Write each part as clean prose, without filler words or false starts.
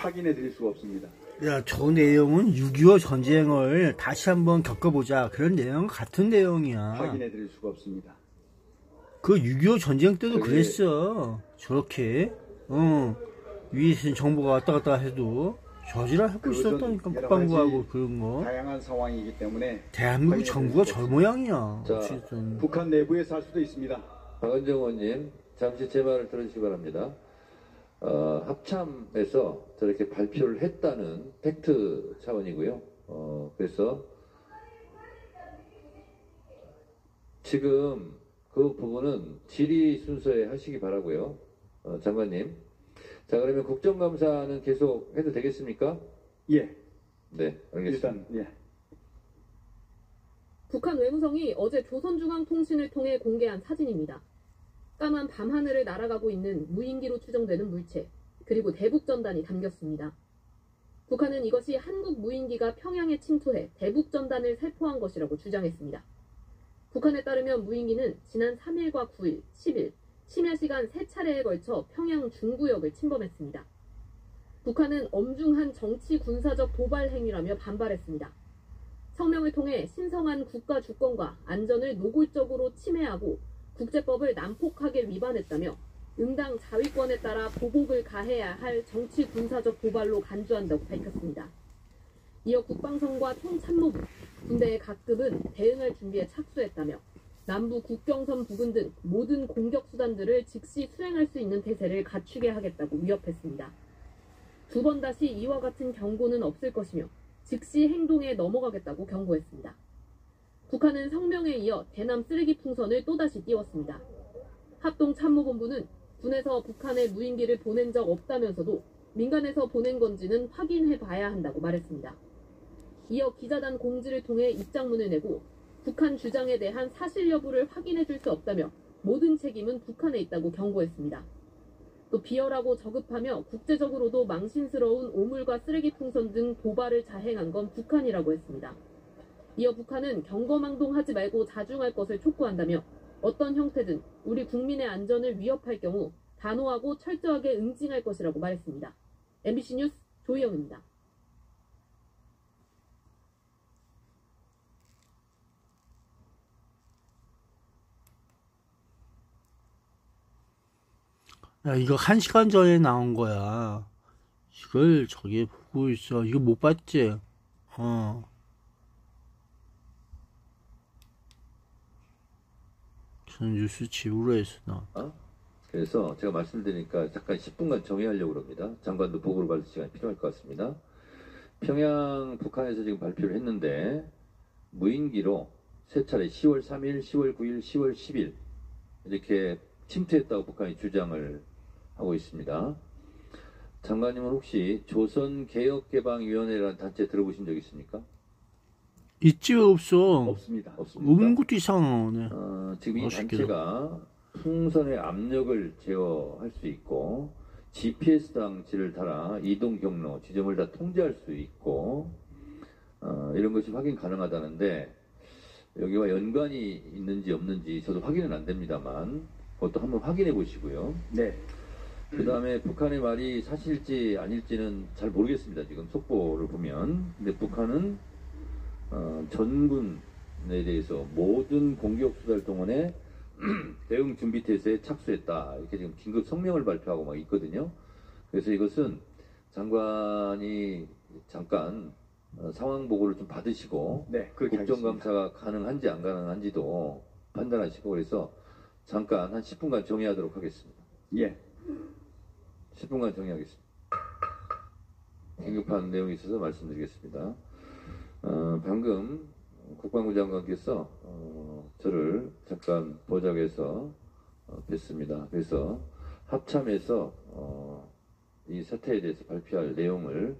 확인해 드릴 수가 없습니다. 야, 저 내용은 6.25 전쟁을 다시 한번 겪어보자. 그런 내용 같은 내용이야. 확인해 드릴 수가 없습니다. 그 6.25 전쟁 때도 그랬어. 저렇게. 위에서 정보가 왔다 갔다 해도 저지랄 하고 있었다니까. 국방부하고 그런 거. 다양한 상황이기 때문에 대한민국 정부가 저 모양이야. 자, 어쨌든. 북한 내부에서 할 수도 있습니다. 박은정 의원님, 잠시 제 말을 들으시기 바랍니다. 합참에서 저렇게 발표를 했다는 팩트 차원이고요. 그래서 지금 그 부분은 질의 순서에 하시기 바라고요. 장관님. 자, 그러면 국정감사는 계속 해도 되겠습니까? 예. 네, 알겠습니다. 일단 예. 북한 외무성이 어제 조선중앙통신을 통해 공개한 사진입니다. 까만 밤하늘을 날아가고 있는 무인기로 추정되는 물체, 그리고 대북전단이 담겼습니다. 북한은 이것이 한국 무인기가 평양에 침투해 대북전단을 살포한 것이라고 주장했습니다. 북한에 따르면 무인기는 지난 3일과 9일, 10일, 심야 시간 3차례에 걸쳐 평양 중구역을 침범했습니다. 북한은 엄중한 정치 군사적 도발 행위라며 반발했습니다. 성명을 통해 신성한 국가 주권과 안전을 노골적으로 침해하고 국제법을 난폭하게 위반했다며 응당 자위권에 따라 보복을 가해야 할 정치 군사적 도발로 간주한다고 밝혔습니다. 이어 국방성과 총참모부, 군대의 각급은 대응할 준비에 착수했다며 남부 국경선 부근 등 모든 공격 수단들을 즉시 수행할 수 있는 태세를 갖추게 하겠다고 위협했습니다. 두 번 다시 이와 같은 경고는 없을 것이며 즉시 행동에 넘어가겠다고 경고했습니다. 북한은 성명에 이어 대남 쓰레기 풍선을 또다시 띄웠습니다. 합동참모본부는 군에서 북한에 무인기를 보낸 적 없다면서도 민간에서 보낸 건지는 확인해 봐야 한다고 말했습니다. 이어 기자단 공지를 통해 입장문을 내고 북한 주장에 대한 사실 여부를 확인해 줄 수 없다며 모든 책임은 북한에 있다고 경고했습니다. 또 비열하고 저급하며 국제적으로도 망신스러운 오물과 쓰레기 풍선 등 도발을 자행한 건 북한이라고 했습니다. 이어 북한은 경거망동하지 말고 자중할 것을 촉구한다며 어떤 형태든 우리 국민의 안전을 위협할 경우 단호하고 철저하게 응징할 것이라고 말했습니다. MBC 뉴스 조희영입니다. 야, 이거 1시간 전에 나온 거야. 이걸 저기 보고 있어. 이거 못 봤지? 저는 뉴스 지우로 했어, 나. 그래서 제가 말씀드리니까 잠깐 10분간 정의하려고 합니다. 장관도 보고를 받을 시간이 필요할 것 같습니다. 평양 북한에서 지금 발표를 했는데 무인기로 3차례 10월 3일, 10월 9일, 10월 10일 이렇게 침투했다고 북한이 주장을 하고 있습니다. 장관님은 혹시 조선개혁개방위원회라는 단체 들어보신 적 있습니까? 있지 왜 없어? 없습니다. 없는 것도 이상하네. 지금 이 단체가 풍선의 압력을 제어할 수 있고 GPS 장치를 달아 이동 경로, 지점을 다 통제할 수 있고 이런 것이 확인 가능하다는데 여기와 연관이 있는지 없는지 저도 확인은 안 됩니다만 그것도 한번 확인해 보시고요. 네. 그 다음에 북한의 말이 사실일지 아닐지는 잘 모르겠습니다. 지금 속보를 보면. 근데 북한은 전군에 대해서 모든 공격 수단을 동원해 대응 준비 태세에 착수했다. 이렇게 지금 긴급 성명을 발표하고 막 있거든요. 그래서 이것은 장관이 잠깐 상황 보고를 좀 받으시고 네, 국정감사가 가능한지 안 가능한지도 판단하시고 그래서 잠깐 한 10분간 정의하도록 하겠습니다. 예. 10분간 정의하겠습니다. 긴급한 내용이 있어서 말씀드리겠습니다. 방금 국방부 장관께서 저를 잠깐 보좌에서 뵀습니다. 그래서 합참에서 이 사태에 대해서 발표할 내용을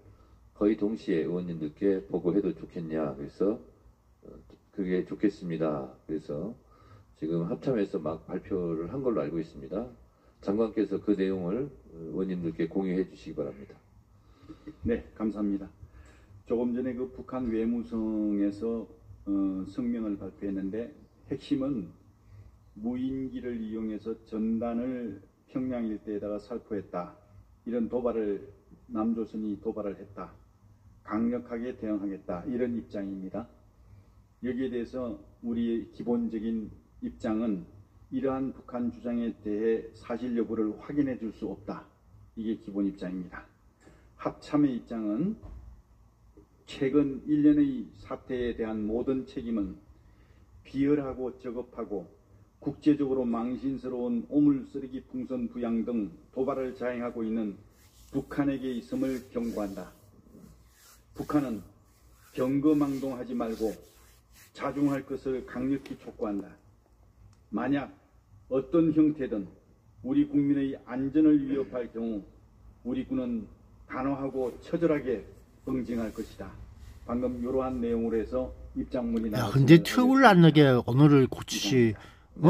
거의 동시에 의원님들께 보고해도 좋겠냐. 그래서 그게 좋겠습니다. 그래서 지금 합참에서 막 발표를 한 걸로 알고 있습니다. 장관께서 그 내용을 의원님들께 공유해 주시기 바랍니다. 네, 감사합니다. 조금 전에 그 북한 외무성에서 성명을 발표했는데 핵심은 무인기를 이용해서 전단을 평양 일대에다가 살포했다. 이런 도발을 남조선이 도발을 했다. 강력하게 대응하겠다. 이런 입장입니다. 여기에 대해서 우리의 기본적인 입장은 이러한 북한 주장에 대해 사실 여부를 확인해 줄 수 없다. 이게 기본 입장입니다. 합참의 입장은 최근 1년의 사태에 대한 모든 책임은 비열하고 저급하고 국제적으로 망신스러운 오물쓰레기 풍선 부양 등 도발을 자행하고 있는 북한에게 있음을 경고한다. 북한은 경거망동하지 말고 자중할 것을 강력히 촉구한다. 만약 어떤 형태든 우리 국민의 안전을 위협할 경우 우리 군은 단호하고 처절하게 응징할 것이다. 방금 이러한 내용으로 해서 입장문이 야, 나왔습니다. 근데 틈을 안 나게 언어를 고치시.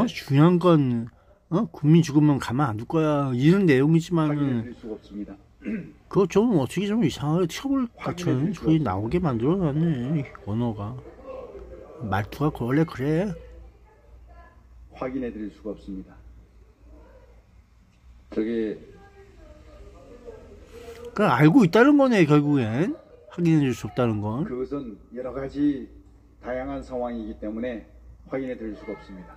중요한 건 국민 죽으면 가만 안 둘 거야. 이런 확인해 내용이지만은 드릴 수가 없습니다. 그거 좀 어떻게 좀 이상하게 틈을 같은 소리 나오게 만들어놨네. 언어가 말투가 원래 그래. 확인해 드릴 수가 없습니다. 저기 그러니까 알고 있다는 거네. 결국엔 확인해 줄 수 없다는 건. 그것은 여러 가지 다양한 상황이기 때문에 확인해 드릴 수가 없습니다.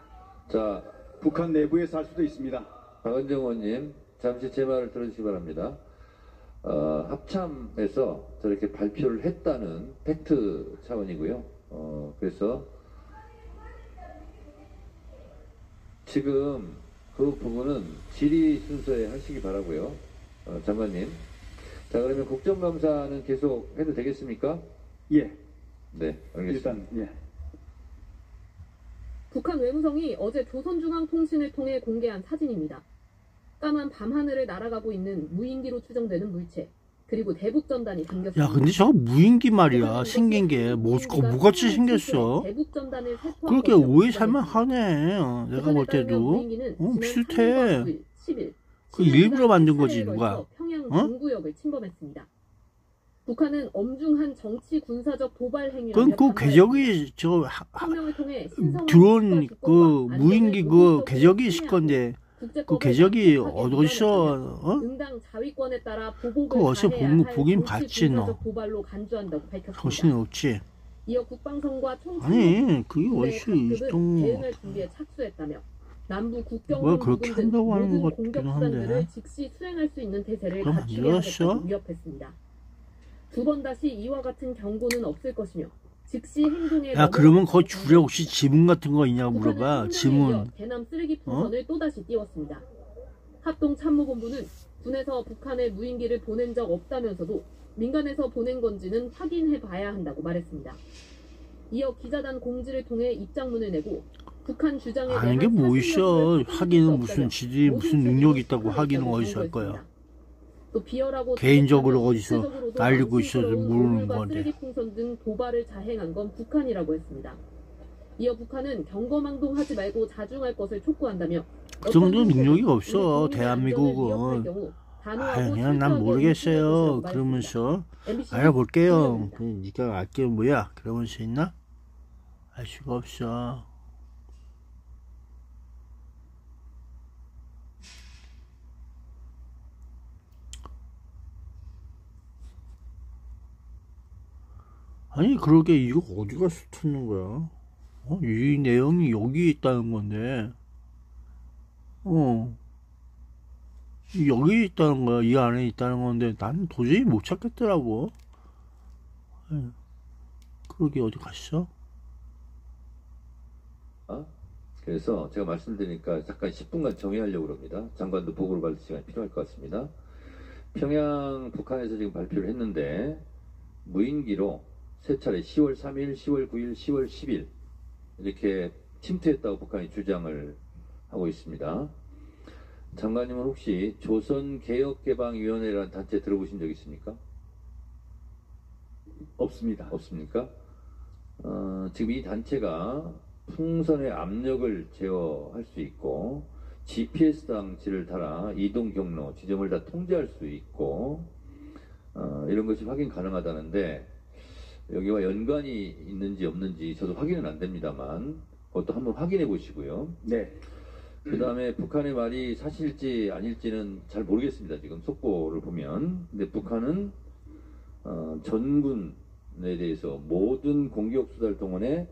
자, 북한 내부에서 할 수도 있습니다. 박은정 의원님 잠시 제 말을 들어주시기 바랍니다. 합참에서 저렇게 발표를 했다는 팩트 차원이고요. 그래서 지금 그 부분은 질의 순서에 하시기 바라고요. 장관님. 자, 그러면 국정감사는 계속 해도 되겠습니까? 예, 네, 알겠습니다. 일단 예. 북한 외무성이 어제 조선중앙통신을 통해 공개한 사진입니다. 까만 밤하늘을 날아가고 있는 무인기로 추정되는 물체, 그리고 대북전단이 담겼습니다. 야, 근데 저거 무인기 말이야. 생긴 게 뭐같이 생겼어. 그렇게 오해 살만 하네. 내가 볼 때도 비슷해. 그 일부러 만든 거지 누가. 평양 동구역을 침범했습니다. 북한은 엄중한 정치 군사적 도발 행위라며 그건 그 궤적이 저 성명을 통해 드론 그 무인기 그 궤적이 있을 건데 그 궤적이 어디서 응당 자위권에 따라 보복을 그 어디서 다해야 할 보긴 정치 봤지 너. 군사적 도발로 간주한다고 밝혔습니다. 정신이 없지. 이어 국방성과 총책 아니 그게 어디서 있던 대응할 준비에 착수했다며 남부 국경을 뭘 그렇게 한다고 하는 것 공격 같기도 수단들을 한데. 즉시 수행할 수 있는 대세를 그럼 갖추게 만들었어? 하겠다고 위협했습니다. 두 번 다시 이와 같은 경고는 없을 것이며 즉시 행동에 야 그러면 거기 줄에 혹시 지문 같은 거 있냐고 물어봐. 지문. 대남 쓰레기 풍선을 또다시 띄웠습니다. 합동참모본부는 군에서 북한에 무인기를 보낸 적 없다면서도 민간에서 보낸 건지는 확인해 봐야 한다고 말했습니다. 이어 기자단 공지를 통해 입장문을 내고 북한 주장에 아는 게 뭐 있어. 하기는 무슨 지들이 무슨 능력이 있다고 하기는 어디서 할 거야. 또 비열하고 개인적으로 어디서 날리고 있어서 모르는 건데. 쓰레기 풍선 등 도발을 자행한 건 북한이라고 했습니다. 이어 북한은 경거망동하지 말고 자중할 것을 촉구한다며 그 정도 능력이 없어 대한민국은. 그냥 난 모르겠어요 그러면서 알아볼게요. 네가 알 게 뭐야 그러면서 있나? 알 수가 없어. 아니 그러게 이거 어디가 스쳤는 거야? 이 내용이 여기 있다는 건데 여기 있다는 거야. 이 안에 있다는 건데 나는 도저히 못 찾겠더라고. 그러게 어디 갔어? 그래서 제가 말씀드리니까 잠깐 10분간 정의하려고 합니다. 장관도 보고를 받을 시간이 필요할 것 같습니다. 평양 북한에서 지금 발표를 했는데 무인기로 세 차례 10월 3일, 10월 9일, 10월 10일 이렇게 침투했다고 북한이 주장을 하고 있습니다. 장관님은 혹시 조선개혁개방위원회라는 단체 들어보신 적 있습니까? 없습니다. 없습니까? 지금 이 단체가 풍선의 압력을 제어할 수 있고 GPS 장치를 달아 이동 경로, 지점을 다 통제할 수 있고 이런 것이 확인 가능하다는데 여기와 연관이 있는지 없는지 저도 확인은 안 됩니다만 그것도 한번 확인해 보시고요. 네. 그 다음에 북한의 말이 사실지 아닐지는 잘 모르겠습니다. 지금 속보를 보면. 근데 북한은 전군에 대해서 모든 공격 수달 동안에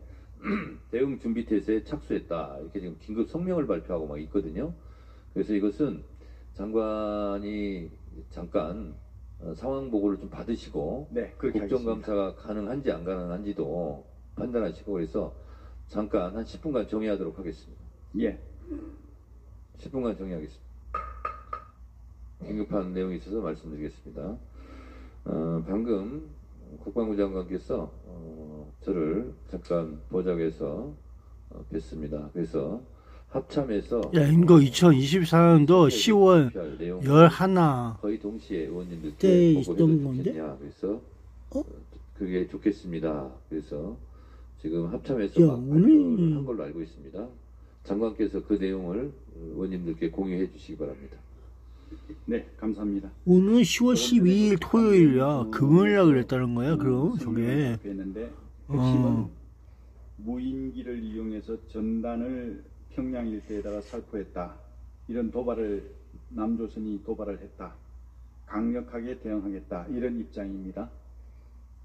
대응 준비 태세에 착수했다. 이렇게 지금 긴급 성명을 발표하고 막 있거든요. 그래서 이것은 장관이 잠깐 상황 보고를 좀 받으시고 네, 그렇게 국정감사가 가능한지 안 가능한지도 판단하시고 그래서 잠깐 한 10분간 정의하도록 하겠습니다. 예. 10분간 정의하겠습니다. 긴급한 내용이 있어서 말씀드리겠습니다. 방금 국방부 장관께서 저를 잠깐 보좌해서 뵀습니다. 그래서 합참에서 야, 이거 2024년도 10월 내용 11 거의 동시에 의원님들께 때 보고해도 있던 건데? 좋겠냐. 그래서 어? 그게 좋겠습니다. 그래서 지금 합참에서 야, 막 오늘- 발표를 한 걸로 알고 있습니다. 장관께서 그 내용을 의원님들께 공유해 주시기 바랍니다. 네, 감사합니다. 오늘 10월 12일 토요일이야. 금요일날 그랬다는 거야. 그럼 저게 했는데 어. 핵심은 무인기를 이용해서 전단을 평양 일대에다가 살포했다. 이런 도발을 남조선이 도발을 했다. 강력하게 대응하겠다. 이런 입장입니다.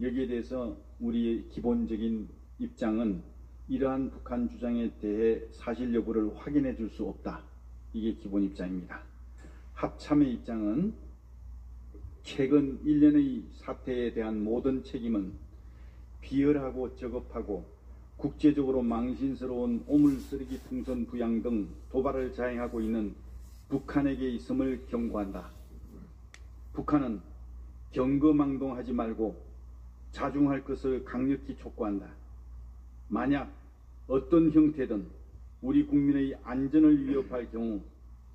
여기에 대해서 우리의 기본적인 입장은 이러한 북한 주장에 대해 사실 여부를 확인해 줄 수 없다. 이게 기본 입장입니다. 합참의 입장은 최근 1년의 사태에 대한 모든 책임은 비열하고 저급하고 국제적으로 망신스러운 오물쓰레기 풍선 부양 등 도발을 자행하고 있는 북한에게 있음을 경고한다. 북한은 경거망동하지 말고 자중할 것을 강력히 촉구한다. 만약 어떤 형태든 우리 국민의 안전을 위협할 경우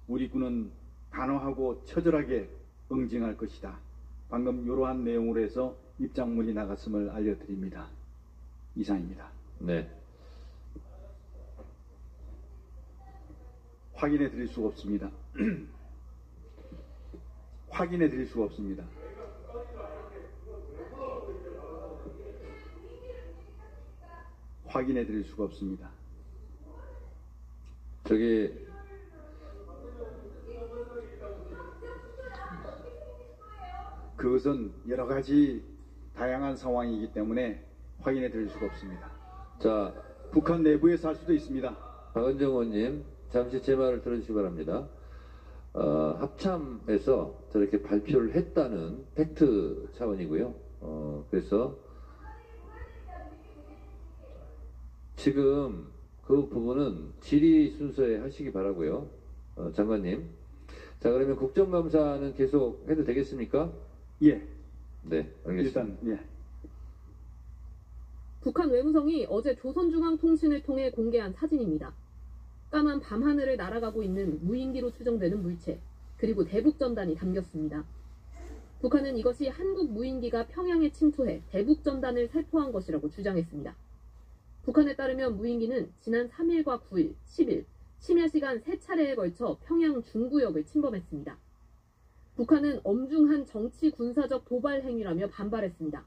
우리 군은 단호하고 처절하게 응징할 것이다. 방금 이러한 내용으로 해서 입장문이 나갔음을 알려드립니다. 이상입니다. 네. 확인해 드릴 수가 없습니다. 확인해 드릴 수가 없습니다. 확인해 드릴 수가 없습니다. 저기 그것은 여러 가지 다양한 상황이기 때문에 확인해 드릴 수가 없습니다. 자, 북한 내부에서 할 수도 있습니다. 박은정 의원님 잠시 제 말을 들어주시기 바랍니다. 합참에서 저렇게 발표를 했다는 팩트 차원이고요. 그래서 지금 그 부분은 질의 순서에 하시기 바라고요. 장관님. 자, 그러면 국정감사는 계속 해도 되겠습니까? 예, 네, 알겠습니다. 일단 예. 북한 외무성이 어제 조선중앙통신을 통해 공개한 사진입니다. 까만 밤하늘을 날아가고 있는 무인기로 추정되는 물체, 그리고 대북전단이 담겼습니다. 북한은 이것이 한국 무인기가 평양에 침투해 대북전단을 살포한 것이라고 주장했습니다. 북한에 따르면 무인기는 지난 3일과 9일, 10일, 심야 시간 3차례에 걸쳐 평양 중구역을 침범했습니다. 북한은 엄중한 정치 군사적 도발 행위라며 반발했습니다.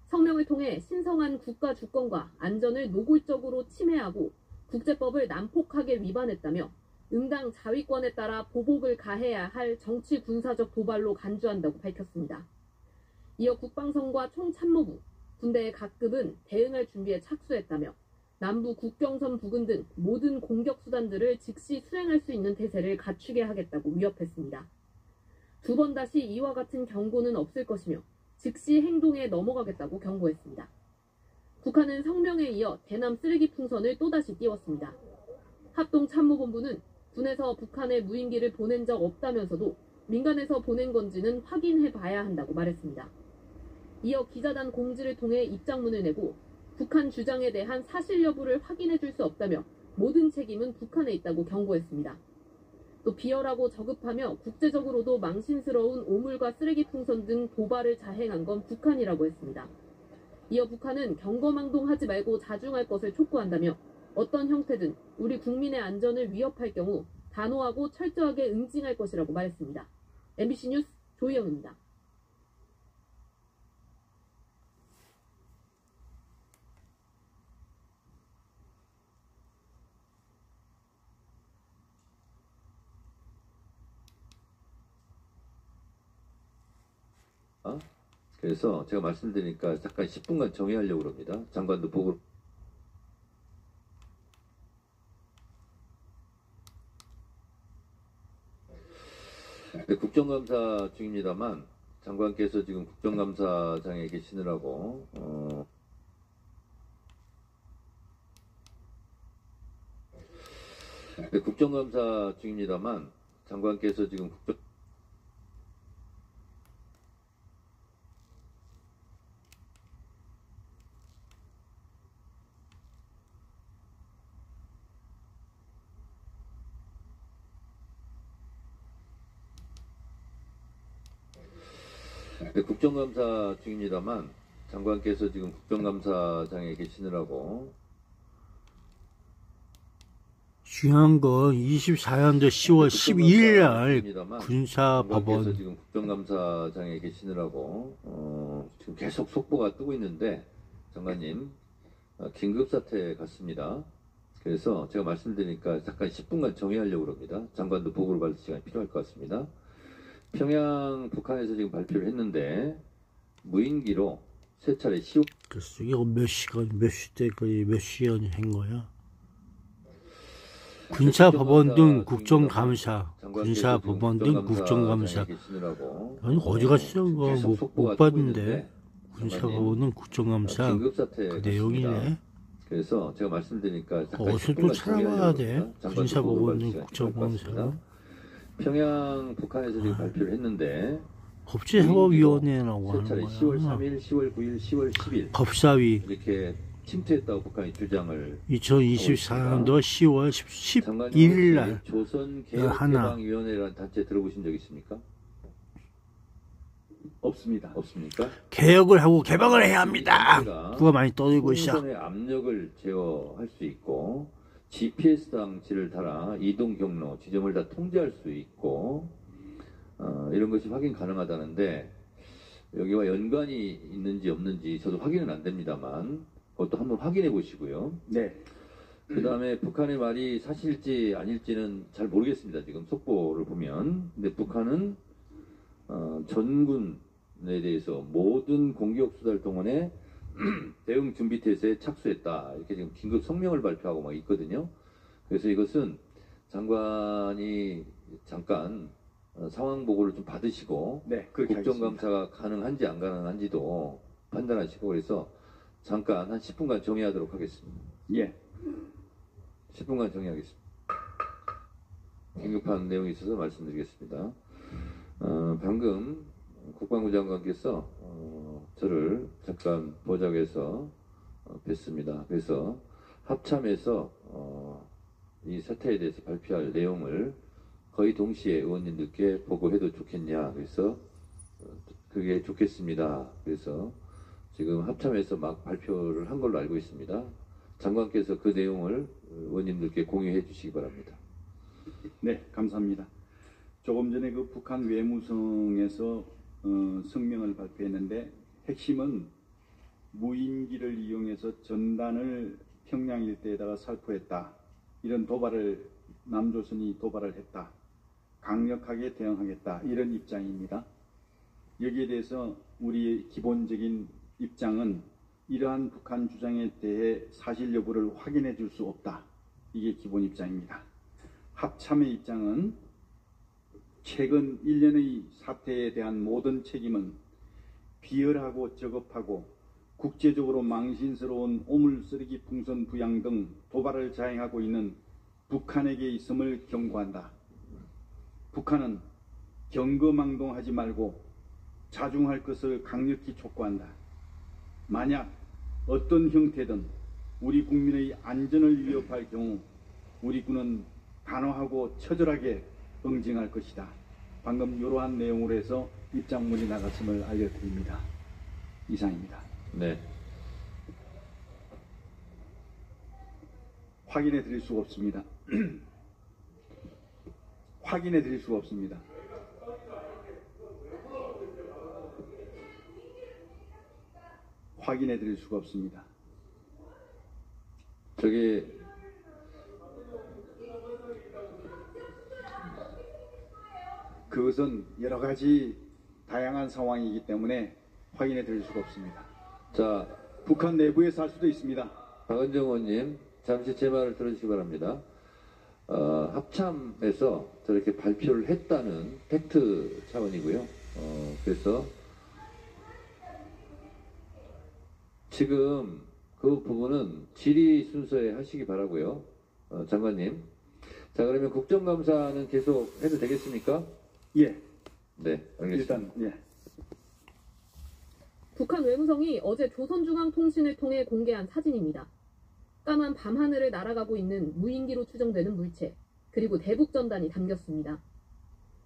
성명을 통해 신성한 국가 주권과 안전을 노골적으로 침해하고 국제법을 난폭하게 위반했다며 응당 자위권에 따라 보복을 가해야 할 정치 군사적 도발로 간주한다고 밝혔습니다. 이어 국방성과 총참모부, 군대의 각급은 대응할 준비에 착수했다며 남부 국경선 부근 등 모든 공격 수단들을 즉시 수행할 수 있는 태세를 갖추게 하겠다고 위협했습니다. 두 번 다시 이와 같은 경고는 없을 것이며 즉시 행동에 넘어가겠다고 경고했습니다. 북한은 성명에 이어 대남 쓰레기 풍선을 또다시 띄웠습니다. 합동참모본부는 군에서 북한에 무인기를 보낸 적 없다면서도 민간에서 보낸 건지는 확인해 봐야 한다고 말했습니다. 이어 기자단 공지를 통해 입장문을 내고 북한 주장에 대한 사실 여부를 확인해 줄 수 없다며 모든 책임은 북한에 있다고 경고했습니다. 또 비열하고 저급하며 국제적으로도 망신스러운 오물과 쓰레기 풍선 등 도발을 자행한 건 북한이라고 했습니다. 이어 북한은 경거망동하지 말고 자중할 것을 촉구한다며 어떤 형태든 우리 국민의 안전을 위협할 경우 단호하고 철저하게 응징할 것이라고 말했습니다. MBC 뉴스 조희영입니다. 그래서 제가 말씀드리니까 잠깐 10분간 정리하려고 합니다. 장관도 보고. 네, 국정감사 중입니다만 장관께서 지금 국정감사장에 계시느라고 네, 국정감사 중입니다만 장관께서 지금 네, 국정감사 중입니다만 장관께서 지금 국정감사장에 계시느라고 중요한 건 24년도 10월 12일 날 군사법원 장관께서 지금 국정감사장에 계시느라고 지금 계속 속보가 뜨고 있는데 장관님 긴급사태 같습니다. 그래서 제가 말씀드리니까 잠깐 10분간 정리하려고 합니다. 장관도 보고를 받을 시간이 필요할 것 같습니다. 평양 북한에서 지금 발표를 했는데 무인기로 세 차례 시호. 그래서 이거 몇 시간 몇 시대까지 몇 시간 한 거야? 군사법원 등 국정감사, 군사법원 등 국정감사. 아니 어디 갔어? 못 봤는데. 군사법원은 국정감사 그 내용이네. 그래서 제가 말씀드리니까 어디서 또 찾아봐야 돼? 군사법원은 국정감사. 평양 북한에서 지금 발표를 했는데 법제사법위원회라고 하는 거야. 10월 3일, 10월 9일, 10월 10일 법사위 이렇게 침투했다고 북한이 주장을 2024년도 10월 11일 날 조선개혁개방위원회라는 단체 들어보신 적 있습니까? 없습니다. 없습니까? 개혁을 하고 개방을 해야 합니다. 누가 많이 떠들고 있어. 총선의 압력을 제어할 수 있고 GPS 장치를 달아 이동 경로, 지점을 다 통제할 수 있고 이런 것이 확인 가능하다는데 여기와 연관이 있는지 없는지 저도 확인은 안 됩니다만 그것도 한번 확인해 보시고요. 네. 그 다음에 북한의 말이 사실일지 아닐지는 잘 모르겠습니다. 지금 속보를 보면. 근데 북한은 전군에 대해서 모든 공격 수달 동안에 대응 준비 태세에 착수했다. 이렇게 지금 긴급 성명을 발표하고 막 있거든요. 그래서 이것은 장관이 잠깐 상황 보고를 좀 받으시고 네, 국정감사가 가능한지 안 가능한지도 판단하시고 그래서 잠깐 한 10분간 정의하도록 하겠습니다. 예. 10분간 정의하겠습니다. 긴급한 내용이 있어서 말씀드리겠습니다. 방금 국방부 장관께서 저를 잠깐 보좌해서 뵀습니다. 그래서 합참에서 이 사태에 대해서 발표할 내용을 거의 동시에 의원님들께 보고해도 좋겠냐. 그래서 그게 좋겠습니다. 그래서 지금 합참에서 막 발표를 한 걸로 알고 있습니다. 장관께서 그 내용을 의원님들께 공유해 주시기 바랍니다. 네, 감사합니다. 조금 전에 그 북한 외무성에서 성명을 발표했는데 핵심은 무인기를 이용해서 전단을 평양 일대에다가 살포했다. 이런 도발을 남조선이 도발을 했다. 강력하게 대응하겠다. 이런 입장입니다. 여기에 대해서 우리의 기본적인 입장은 이러한 북한 주장에 대해 사실 여부를 확인해 줄 수 없다. 이게 기본 입장입니다. 합참의 입장은 최근 1년의 사태에 대한 모든 책임은 비열하고 저급하고 국제적으로 망신스러운 오물 쓰레기 풍선 부양 등 도발을 자행하고 있는 북한에게 있음을 경고한다. 북한은 경거망동하지 말고 자중할 것을 강력히 촉구한다. 만약 어떤 형태든 우리 국민의 안전을 위협할 경우 우리 군은 단호하고 처절하게 응징할 것이다. 방금 이러한 내용으로 해서 입장문이 나갔음을 알려드립니다. 이상입니다. 네. 확인해 드릴 수가 없습니다. 확인해 드릴 수가 없습니다. 확인해 드릴 수가 없습니다. 저기 그것은 여러 가지 다양한 상황이기 때문에 확인해 드릴 수가 없습니다. 자, 북한 내부에서 할 수도 있습니다. 박은정 의원님, 잠시 제 말을 들어주시기 바랍니다. 합참에서 저렇게 발표를 했다는 팩트 차원이고요. 그래서 지금 그 부분은 질의 순서에 하시기 바라고요. 장관님. 자, 그러면 국정감사는 계속 해도 되겠습니까? 예, 네, 알겠습니다. 일단 예. 북한 외무성이 어제 조선중앙통신을 통해 공개한 사진입니다. 까만 밤하늘을 날아가고 있는 무인기로 추정되는 물체, 그리고 대북전단이 담겼습니다.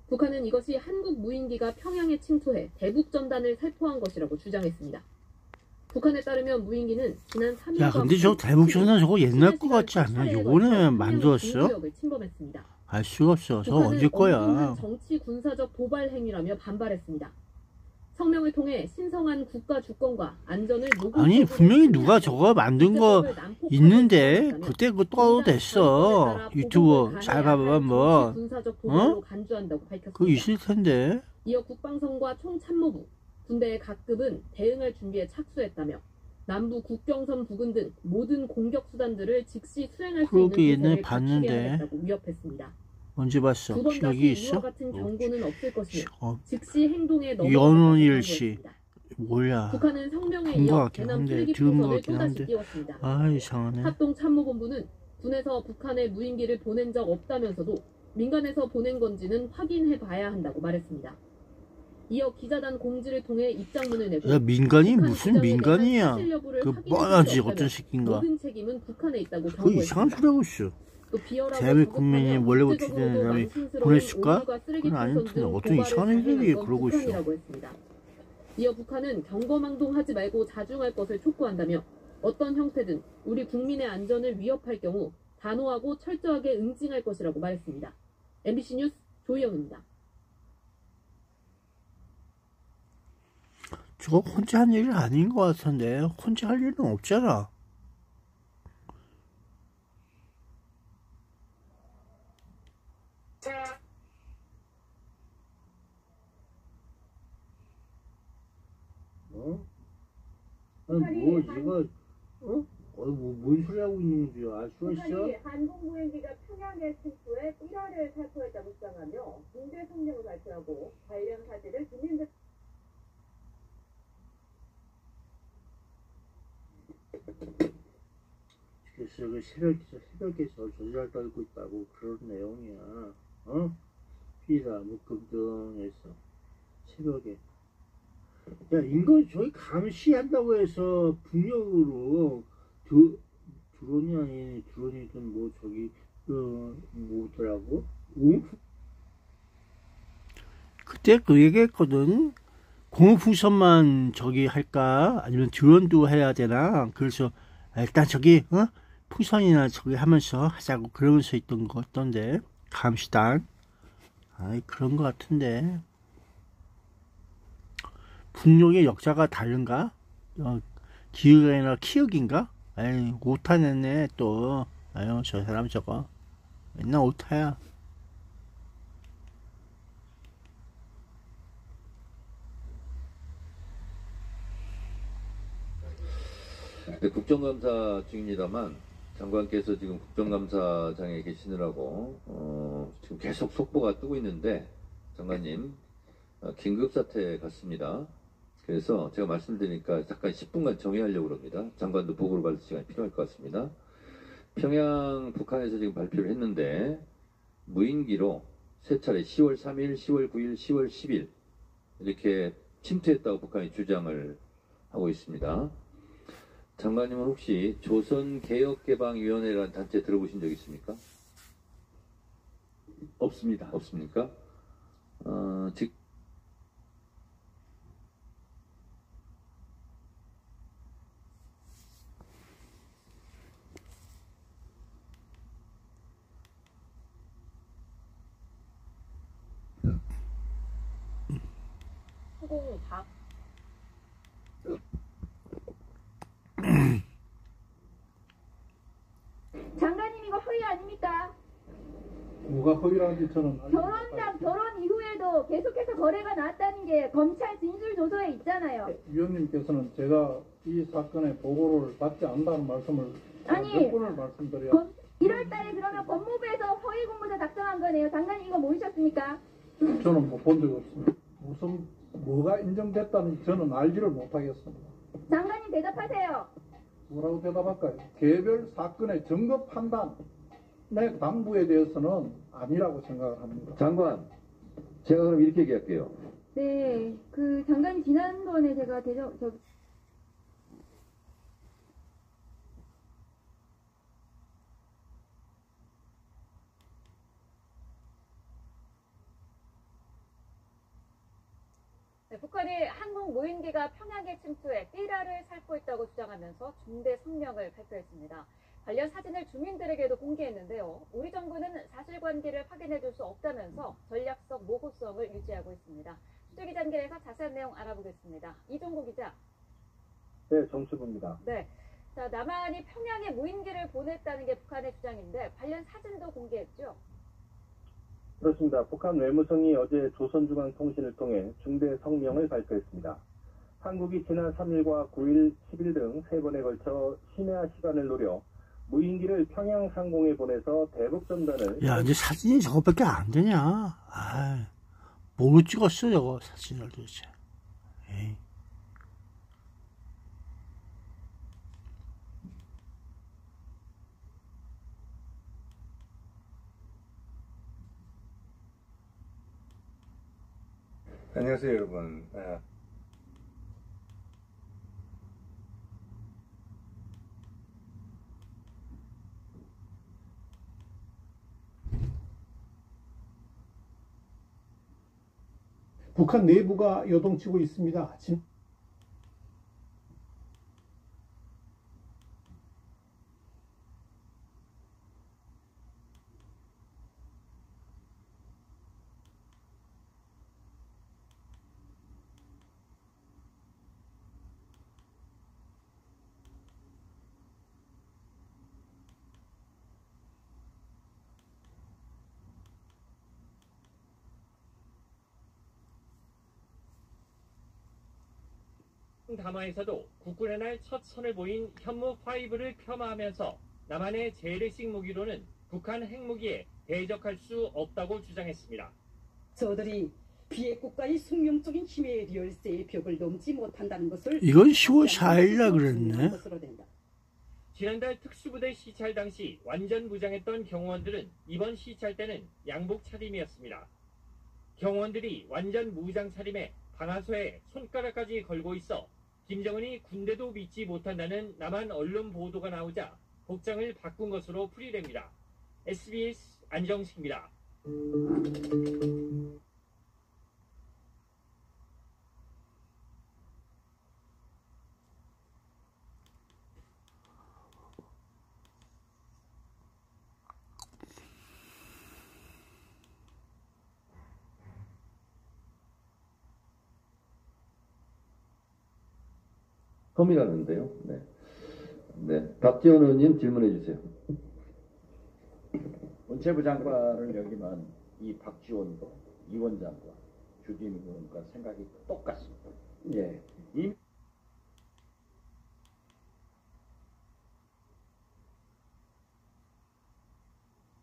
북한은 이것이 한국 무인기가 평양에 침투해 대북전단을 살포한 것이라고 주장했습니다. 북한에 따르면 무인기는 지난 3일과 야, 근데 저 대북전단 저거 옛날 거 같지 않나? 요번에 만들었어? 침범했습니다. 알 수가 없어. 저거 북한은 언제 거야? 엄중한 정치 군사적 도발 행위라며 반발했습니다. 성명을 통해 신성한 국가 주권과 안전을 아니, 분명히 누가 저거 만든 거 있는데 그때 그거 떠됐어. 유튜브 잘 봐봐 뭐. 간주한다고 밝혔습니다. 그거 있을 텐데. 이어 국방성과 총참모부, 군대의 각급은 대응할 준비에 착수했다며 남부 국경선 부근 등 모든 공격 수단들을 즉시 수행할 수 그러게 있는 옛날에 태세를 갖추게 봤는데. 하겠다고 위협했습니다. 언제 봤어? 두 번 기억이 다시 있어? 이와 같은 경고는 없을 것이며 어, 즉시 행동에 연원일시. 넘어가겠습니다. 뭐야? 북한은 성명에 본 것 이어 같긴 대남 한데, 수리기 들은 것 풍선을 같긴 또다시 한데. 띄웠습니다. 아, 이상하네. 합동참모본부는 군에서 북한에 무인기를 보낸 적 없다면서도 민간에서 보낸 건지는 확인해 봐야 한다고 말했습니다. 이어 기자단 공지를 통해 입장문을 내고 야, 민간이 북한 무슨 주장에 민간이야? 대한 사실 여부를 그 확인할 뻔하지, 수 없다며 어떤 새끼인가? 모든 책임은 북한에 있다고 그 이상한 경고했습니다. 소리 하고 있어. 또 비열하고 대한민국 국민이 조급하며 원래 국제적으로도 어떻게 되는 사람이 망신스러운 보냈을까? 오류가 쓰레기 그건 아닐 풍선 텐데 등 어떤 이상한 고발을 애들이 자행한 건 그러고 있어. 북한이라고 했습니다. 이어 북한은 경거망동하지 말고 자중할 것을 촉구한다며 어떤 형태든 우리 국민의 안전을 위협할 경우 단호하고 철저하게 응징할 것이라고 말했습니다. MBC 뉴스 조희영입니다. 저거 혼자 한 일이 아닌 것 같은데 혼자 할 일은 없잖아. 아니 뭐 이거 뭔 소리 하고 있는 거지? 알 수가 있어? 북한이 한국 무인기가 평양에 침투해 1화를 살포했다고 주장하며 공개 성명을 발표하고 관련 사실을 국민들 그래서 그 새벽에 조지를 떨고 있다고 그런 내용이야. 피해자 묶음 등에서 새벽에. 야, 이거 저기 감시한다고 해서 북녘으로 드론이 아닌 드론이든 뭐 저기 뭐더라고? 그때 그 얘기했거든. 공업풍선만 저기 할까? 아니면 드론도 해야 되나? 그래서 일단 저기 풍선이나 저기 하면서 하자고 그러면서 있던 거 같던데. 감시단. 아이 그런 거 같은데. 북녘의 역사가 다른가? 기억이 아니라 키읔인가? 아이 오타 냈네 또. 아유 저 사람 저거 맨날 오타야. 네, 국정감사 중입니다만 장관께서 지금 국정감사장에 계시느라고 지금 계속 속보가 뜨고 있는데 장관님 긴급사태 같습니다. 그래서 제가 말씀드리니까 잠깐 10분간 정리하려고 합니다. 장관도 보고를 받을 시간이 필요할 것 같습니다. 평양 북한에서 지금 발표를 했는데 무인기로 세 차례 10월 3일, 10월 9일, 10월 10일 이렇게 침투했다고 북한이 주장을 하고 있습니다. 장관님은 혹시 조선개혁개방위원회라는 단체 들어보신 적 있습니까? 없습니다. 없습니까? 즉 장관님 이거 허위 아닙니까? 뭐가 허위라는지 저는 결혼 이후에도 그래도 계속해서 거래가 나왔다는 게 검찰 진술 조서에 있잖아요. 위원님께서는 제가 이 사건의 보고를 받지 않는다는 말씀을 아니, 몇 번을 말씀드려요. 1월 달에 그러면 법무부에서 허위 공문서 작성한 거네요. 장관님 이거 모르셨습니까? 저는 뭐 본 적 없습니다. 무슨 뭐가 인정됐다는지 저는 알지를 못하겠습니다. 장관님 대답하세요. 뭐라고 대답할까요? 개별 사건의 증거 판단의 당부에 대해서는 아니라고 생각을 합니다. 장관, 제가 그럼 이렇게 얘기할게요. 네, 그 장관님 지난번에 제가 네, 북한이 한국 무인기가 평양에 침투해 띠라를 살포 있다고 주장하면서 중대 성명을 발표했습니다. 관련 사진을 주민들에게도 공개했는데요. 우리 정부는 사실관계를 확인해줄 수 없다면서 전략적 모호성을 유지하고 있습니다. 수주기자 연결해서 자세한 내용 알아보겠습니다. 이종국 기자. 네, 정수부입니다. 네. 자, 남한이 평양에 무인기를 보냈다는 게 북한의 주장인데 관련 사진도 공개했죠? 그렇습니다. 북한 외무성이 어제 조선중앙통신을 통해 중대 성명을 발표했습니다. 한국이 지난 3일과 9일, 10일 등 3번에 걸쳐 심야 시간을 노려 무인기를 평양 상공에 보내서 대북 전단을 야, 이제 사진이 저것밖에 안 되냐? 아, 뭐로 찍었어, 저거 사진을 도대체. 에이. 안녕하세요, 여러분. 북한 내부가 요동치고 있습니다. 담화에서도 국군의 날 첫 선을 보인 현무5를 폄하하면서 남한의 재래식 무기로는 북한 핵무기에 대적할 수 없다고 주장했습니다. 저들이 비핵국가의 숙명적인 힘의 열쇠의 벽을 넘지 못한다는 것을 이건 10월 4일날 그랬네. 지난달 특수부대 시찰 당시 완전 무장했던 경호원들은 이번 시찰 때는 양복 차림이었습니다. 경호원들이 완전 무장 차림에 방아쇠에 손가락까지 걸고 있어 김정은이 군대도 믿지 못한다는 남한 언론 보도가 나오자 복장을 바꾼 것으로 풀이됩니다. SBS 안정식입니다. 혐의라는데요. 네. 네. 박지원 의원님 질문해 주세요. 문체부 장관을 역임한 이 박지원도 이 원장과 주진 의원과 생각이 똑같습니다. 예. 이미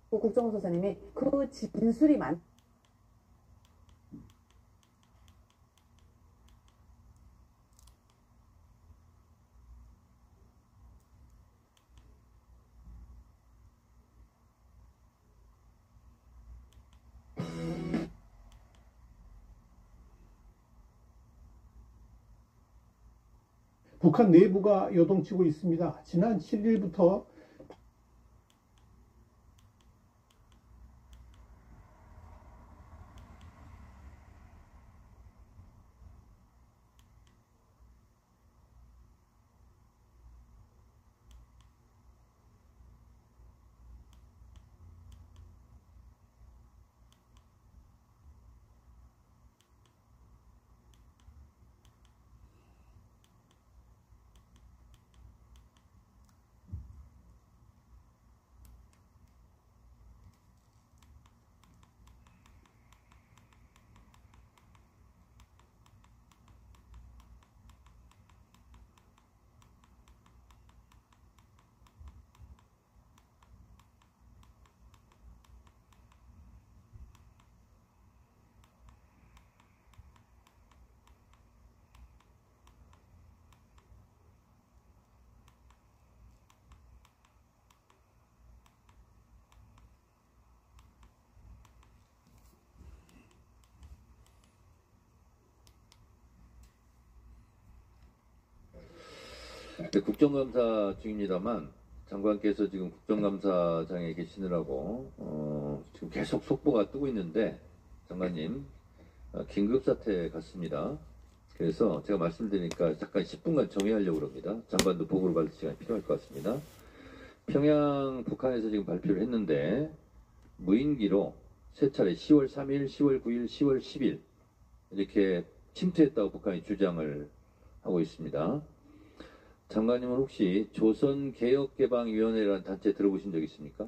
국정원 소사님이 그 진술이 북한 내부가 요동치고 있습니다. 지난 7일부터 네, 국정감사 중입니다만 장관께서 지금 국정감사장에 계시느라고 지금 계속 속보가 뜨고 있는데 장관님 긴급사태 같습니다. 그래서 제가 말씀드리니까 잠깐 10분간 정리하려고 합니다. 장관도 보고를 받을 시간이 필요할 것 같습니다. 평양 북한에서 지금 발표를 했는데 무인기로 세 차례 10월 3일, 10월 9일, 10월 10일 이렇게 침투했다고 북한이 주장을 하고 있습니다. 장관님은 혹시 조선개혁개방위원회라는 단체 들어보신 적 있습니까?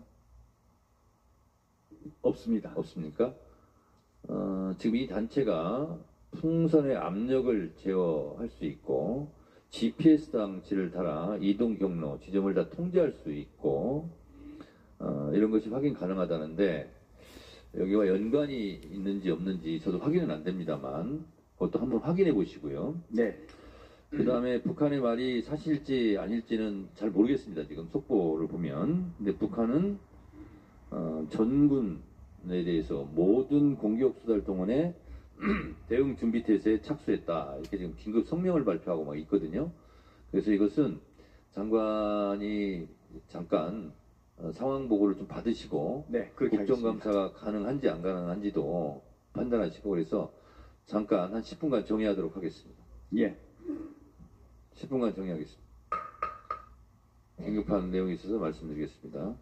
없습니다. 없습니까? 지금 이 단체가 풍선의 압력을 제어할 수 있고 GPS 장치를 달아 이동 경로, 지점을 다 통제할 수 있고 이런 것이 확인 가능하다는데 여기와 연관이 있는지 없는지 저도 확인은 안 됩니다만 그것도 한번 확인해 보시고요. 네. 그 다음에 북한의 말이 사실지 아닐지는 잘 모르겠습니다. 지금 속보를 보면. 근데 북한은 전군에 대해서 모든 공격 수달 동원에 대응 준비 태세에 착수했다. 이렇게 지금 긴급 성명을 발표하고 막 있거든요. 그래서 이것은 장관이 잠깐 상황 보고를 좀 받으시고 네, 그렇게 국정감사가 가능한지 안 가능한지도 판단하시고 그래서 잠깐 한 10분간 정의하도록 하겠습니다. 예. 10분간 정의하겠습니다. 긴급한 내용이 있어서 말씀드리겠습니다.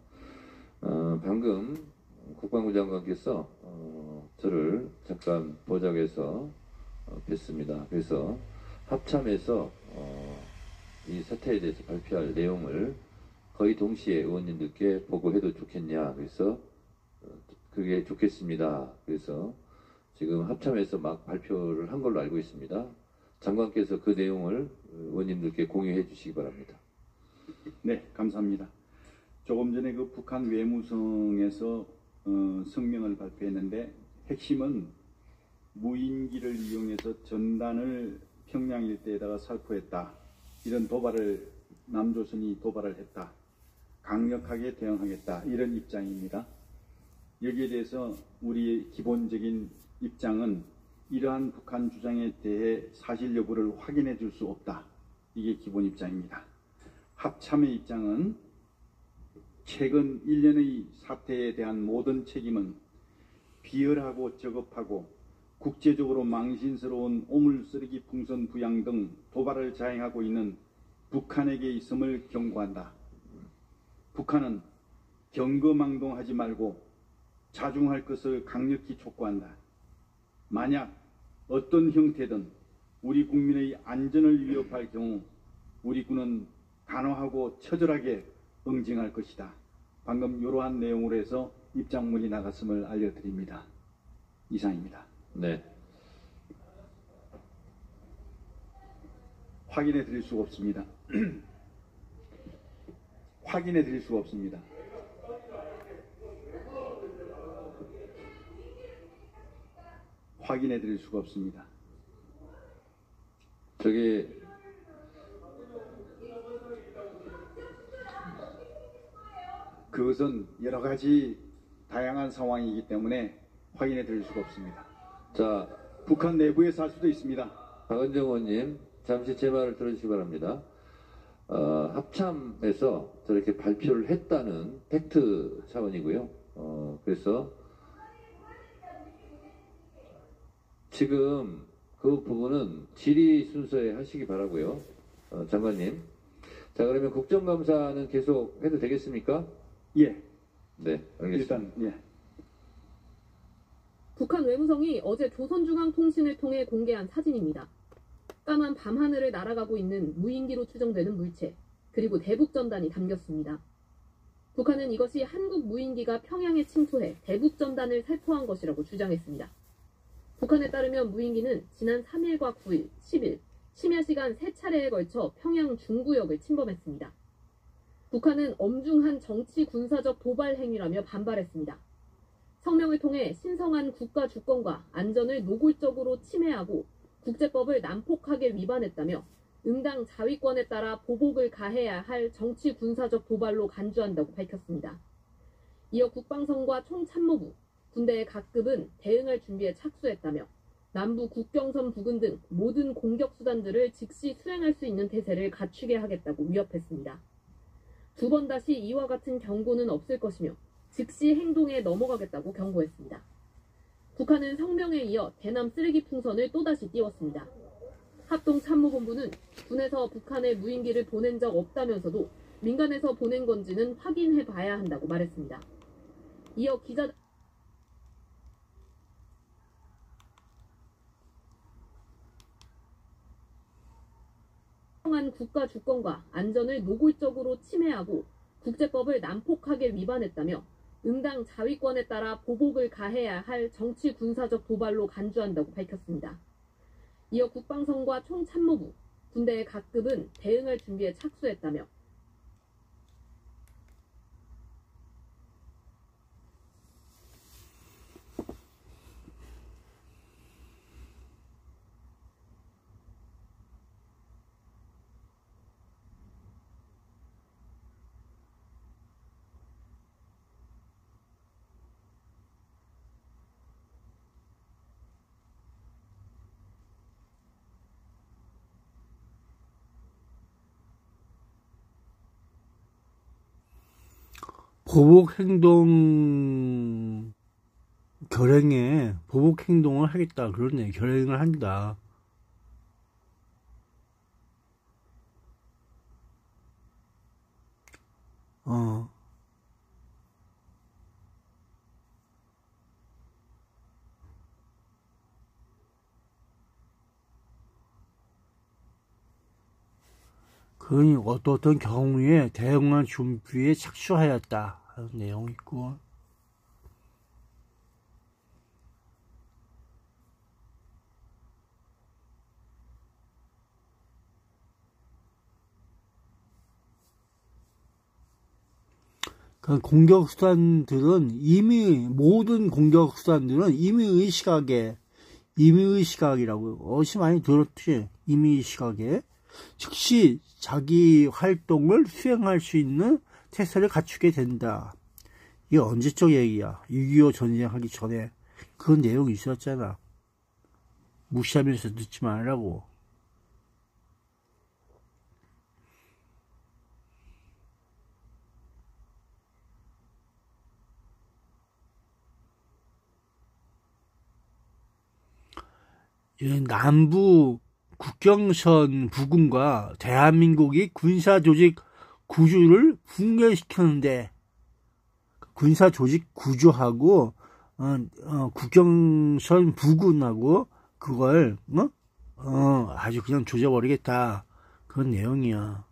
방금 국방부 장관께서 저를 잠깐 보좌해서 뵀습니다. 그래서 합참에서 이 사태에 대해서 발표할 내용을 거의 동시에 의원님들께 보고해도 좋겠냐. 그래서 그게 좋겠습니다. 그래서 지금 합참에서 막 발표를 한 걸로 알고 있습니다. 장관께서 그 내용을 의원님들께 공유해 주시기 바랍니다. 네, 감사합니다. 조금 전에 그 북한 외무성에서 성명을 발표했는데 핵심은 무인기를 이용해서 전단을 평양 일대에다가 살포했다. 이런 도발을 남조선이 도발을 했다. 강력하게 대응하겠다. 이런 입장입니다. 여기에 대해서 우리의 기본적인 입장은 이러한 북한 주장에 대해 사실 여부를 확인해 줄 수 없다. 이게 기본 입장입니다. 합참의 입장은 최근 1년의 사태에 대한 모든 책임은 비열하고 저급하고 국제적으로 망신스러운 오물쓰레기 풍선 부양 등 도발을 자행하고 있는 북한에게 있음을 경고한다. 북한은 경거망동하지 말고 자중할 것을 강력히 촉구한다. 만약 어떤 형태든 우리 국민의 안전을 위협할 경우 우리 군은 단호하고 처절하게 응징할 것이다. 방금 이러한 내용으로 해서 입장문이 나갔음을 알려드립니다. 이상입니다. 네. 확인해 드릴 수가 없습니다. 확인해 드릴 수가 없습니다. 확인해 드릴 수가 없습니다. 저기 그것은 여러 가지 다양한 상황이기 때문에 확인해 드릴 수가 없습니다. 자, 북한 내부에서 할 수도 있습니다. 박은정 의원님 잠시 제 말을 들어주시기 바랍니다. 합참에서 저렇게 발표를 했다는 팩트 차원이고요. 그래서 지금 그 부분은 질의 순서에 하시기 바라고요. 장관님. 자, 그러면 국정감사는 계속 해도 되겠습니까? 예. 네, 알겠습니다. 일단 예. 북한 외무성이 어제 조선중앙통신을 통해 공개한 사진입니다. 까만 밤하늘을 날아가고 있는 무인기로 추정되는 물체, 그리고 대북전단이 담겼습니다. 북한은 이것이 한국 무인기가 평양에 침투해 대북전단을 살포한 것이라고 주장했습니다. 북한에 따르면 무인기는 지난 3일과 9일, 10일, 심야 시간 3차례에 걸쳐 평양 중구역을 침범했습니다. 북한은 엄중한 정치 군사적 도발 행위라며 반발했습니다. 성명을 통해 신성한 국가 주권과 안전을 노골적으로 침해하고 국제법을 난폭하게 위반했다며 응당 자위권에 따라 보복을 가해야 할 정치 군사적 도발로 간주한다고 밝혔습니다. 이어 국방성과 총참모부, 군대의 각급은 대응할 준비에 착수했다며 남부 국경선 부근 등 모든 공격 수단들을 즉시 수행할 수 있는 태세를 갖추게 하겠다고 위협했습니다. 두 번 다시 이와 같은 경고는 없을 것이며 즉시 행동에 넘어가겠다고 경고했습니다. 북한은 성명에 이어 대남 쓰레기 풍선을 또다시 띄웠습니다. 합동참모본부는 군에서 북한에 무인기를 보낸 적 없다면서도 민간에서 보낸 건지는 확인해 봐야 한다고 말했습니다. 이어 국가 주권과 안전을 노골적으로 침해하고 국제법을 난폭하게 위반했다며 응당 자위권에 따라 보복을 가해야 할 정치 군사적 도발로 간주한다고 밝혔습니다. 이어 국방성과 총참모부, 군대의 각급은 대응할 준비에 착수했다며 보복행동 결행에 보복행동을 하겠다. 그러네. 결행을 한다. 그러니 어떤 경우에 대응할 준비에 착수하였다 하는 내용이 있고, 그 공격수단들은 모든 공격수단들은 임의의 시각이라고 어시 많이 들었지. 임의의 시각에 즉시 자기 활동을 수행할 수 있는 태세를 갖추게 된다. 이게 언제적 얘기야? 6.25 전쟁하기 전에 그런 내용이 있었잖아. 무시하면서 듣지 말라고. 남부 국경선 부근과 대한민국이 군사조직 구조를 붕괴시켰는데, 군사조직 구조하고 국경선 부근하고 그걸 아주 그냥 조져버리겠다. 그런 내용이야.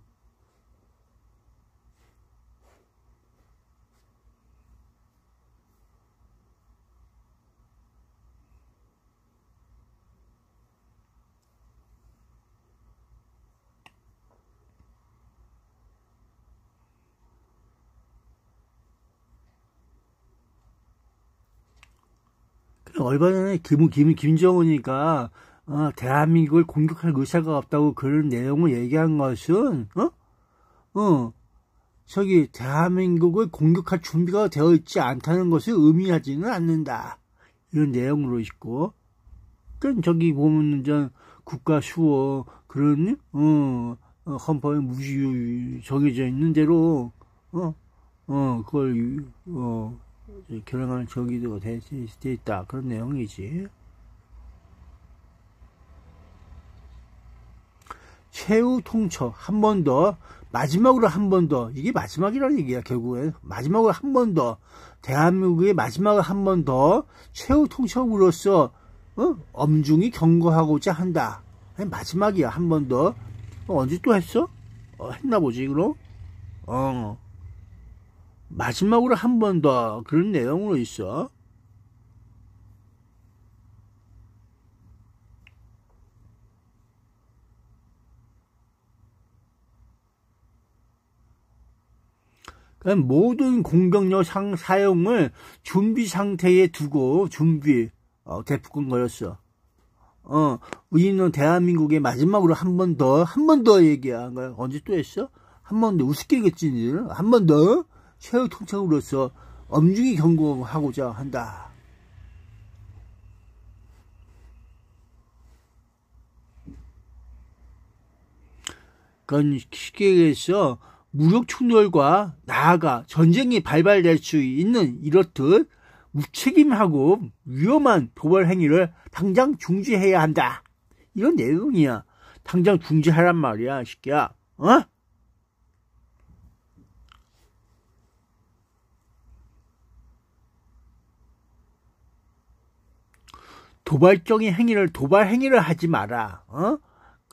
얼마 전에 김정은이가 대한민국을 공격할 의사가 없다고 그런 내용을 얘기한 것은 저기 대한민국을 공격할 준비가 되어 있지 않다는 것을 의미하지는 않는다. 이런 내용으로 있고, 그러니까 저기 보면 국가 수호 그런 헌법에 정해져 있는 대로 그걸 결행할 저기도 돼 있다. 그런 내용이지. 최후 통첩 한 번 더, 마지막으로 한 번 더, 이게 마지막이라는 얘기야. 결국엔 마지막으로 한 번 더, 대한민국의 마지막으로 한 번 더 최후 통첩으로서 엄중히 경고하고자 한다. 마지막이야. 한 번 더. 언제 또 했어? 했나 보지 그럼. 마지막으로 한 번 더 그런 내용으로 있어. 그러니까 모든 공격력 사용을 준비 상태에 두고 대폭군 거였어. 우리는 대한민국에 마지막으로 한 번 더 얘기한 거야. 언제 또 했어? 한 번 더 우습게겠지. 한 번 더 최후 통첩으로서 엄중히 경고하고자 한다. 그건 쉽게 얘기해서 무력 충돌과 나아가 전쟁이 발발될 수 있는 이렇듯 무책임하고 위험한 도발 행위를 당장 중지해야 한다. 이런 내용이야. 당장 중지하란 말이야, 새끼야. 어? 도발적인 행위를 도발 행위를 하지 마라. 어?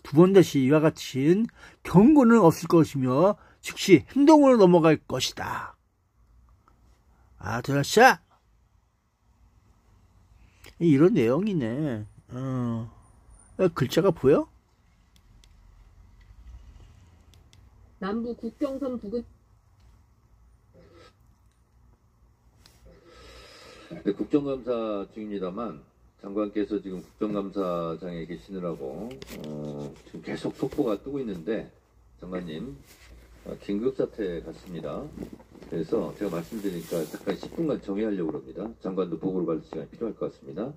두 번 다시 이와 같은 경고는 없을 것이며 즉시 행동으로 넘어갈 것이다. 들었어? 이런 내용이네. 글자가 보여? 남부 국경선 부근 네, 국정감사 중입니다만 장관께서 지금 국정감사장에 계시느라고 지금 계속 속보가 뜨고 있는데 장관님 긴급사태 같습니다. 그래서 제가 말씀드리니까 잠깐 10분간 정리하려고 합니다. 장관도 보고를 받을 시간이 필요할 것 같습니다.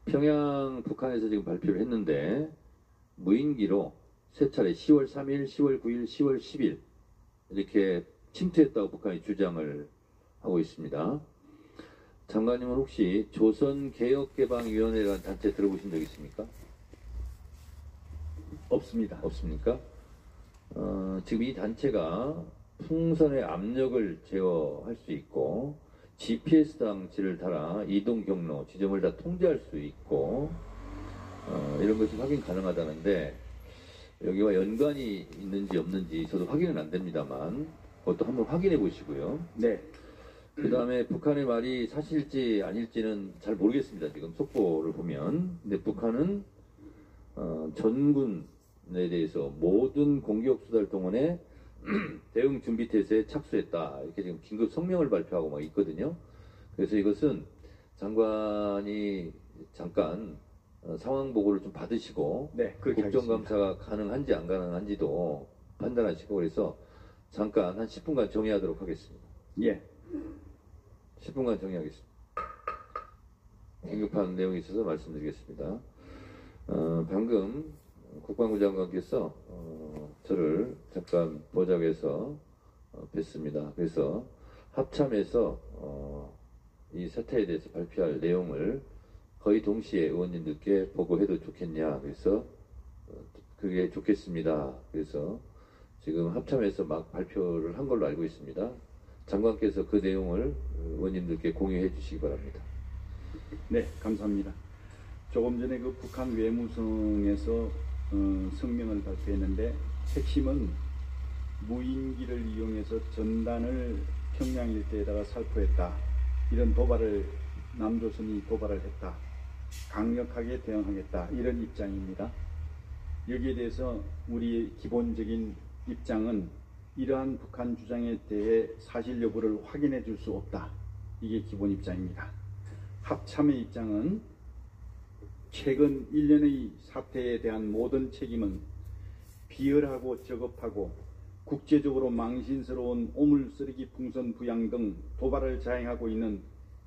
평양 북한에서 지금 발표를 했는데 무인기로 세 차례 10월 3일, 10월 9일, 10월 10일 이렇게 침투했다고 북한이 주장을 하고 있습니다. 장관님은 혹시 조선개혁개방위원회라는 단체 들어보신 적 있습니까? 없습니다. 없습니까? 지금 이 단체가 풍선의 압력을 제어할 수 있고 GPS 장치를 달아 이동 경로, 지점을 다 통제할 수 있고 이런 것이 확인 가능하다는데 여기와 연관이 있는지 없는지 저도 확인은 안 됩니다만 그것도 한번 확인해 보시고요. 네. 그 다음에 북한의 말이 사실지 아닐지는 잘 모르겠습니다. 지금 속보를 보면. 근데 북한은 전군에 대해서 모든 공격 수달 동원에 대응 준비 태세에 착수했다. 이렇게 지금 긴급 성명을 발표하고 막 있거든요. 그래서 이것은 장관이 잠깐 상황 보고를 좀 받으시고 네, 국정감사가 가능한지 안 가능한지도 판단하시고 그래서 잠깐 한 10분간 정의하도록 하겠습니다. 예. 10분간 정의하겠습니다. 긴급한 내용이 있어서 말씀드리겠습니다. 방금 국방부 장관께서 저를 잠깐 보좌에서 뵀습니다. 그래서 합참에서 이 사태에 대해서 발표할 내용을 거의 동시에 의원님들께 보고해도 좋겠냐. 그래서 그게 좋겠습니다. 그래서 지금 합참에서 막 발표를 한 걸로 알고 있습니다. 장관께서 그 내용을 의원님들께 공유해 주시기 바랍니다. 네, 감사합니다. 조금 전에 그 북한 외무성에서 성명을 발표했는데 핵심은 무인기를 이용해서 전단을 평양 일대에다가 살포했다. 이런 도발을 남조선이 도발을 했다. 강력하게 대응하겠다. 이런 입장입니다. 여기에 대해서 우리의 기본적인 입장은 이러한 북한 주장에 대해 사실 여부를 확인해 줄 수 없다. 이게 기본 입장입니다. 합참의 입장은 최근 1년의 사태에 대한 모든 책임은 비열하고 저급하고 국제적으로 망신스러운 오물쓰레기 풍선 부양 등 도발을 자행하고 있는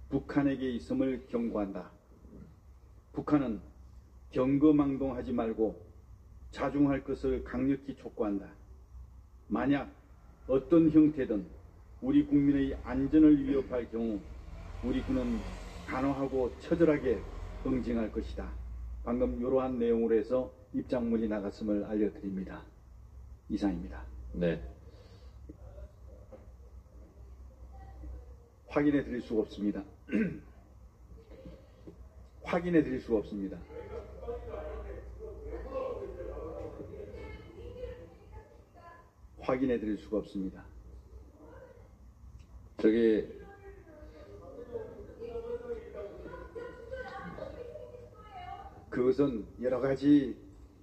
북한에게 있음을 경고한다. 북한은 경거망동하지 말고 자중할 것을 강력히 촉구한다. 만약 어떤 형태든 우리 국민의 안전을 위협할 경우 우리 군은 단호하고 처절하게 응징할 것이다. 방금 이러한 내용으로 해서 입장문이 나갔음을 알려드립니다. 이상입니다. 네. 확인해 드릴 수가 없습니다. 확인해 드릴 수가 없습니다. 확인해 드릴 수가 없습니다. 저기 그것은 여러 가지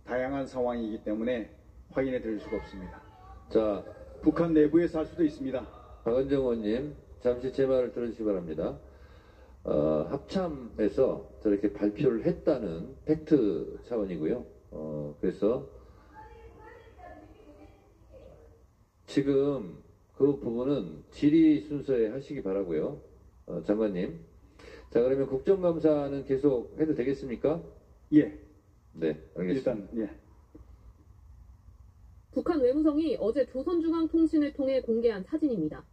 다양한 상황이기 때문에 확인해 드릴 수가 없습니다. 자, 북한 내부에서 할 수도 있습니다. 박은정 의원님, 잠시 제 말을 들어주시기 바랍니다. 합참에서 저렇게 발표를 했다는 팩트 차원이고요. 그래서 지금 그 부분은 질의 순서에 하시기 바라고요. 장관님. 자, 그러면 국정감사는 계속 해도 되겠습니까? 예. 네, 알겠습니다. 일단 예. 북한 외무성이 어제 조선중앙통신을 통해 공개한 사진입니다.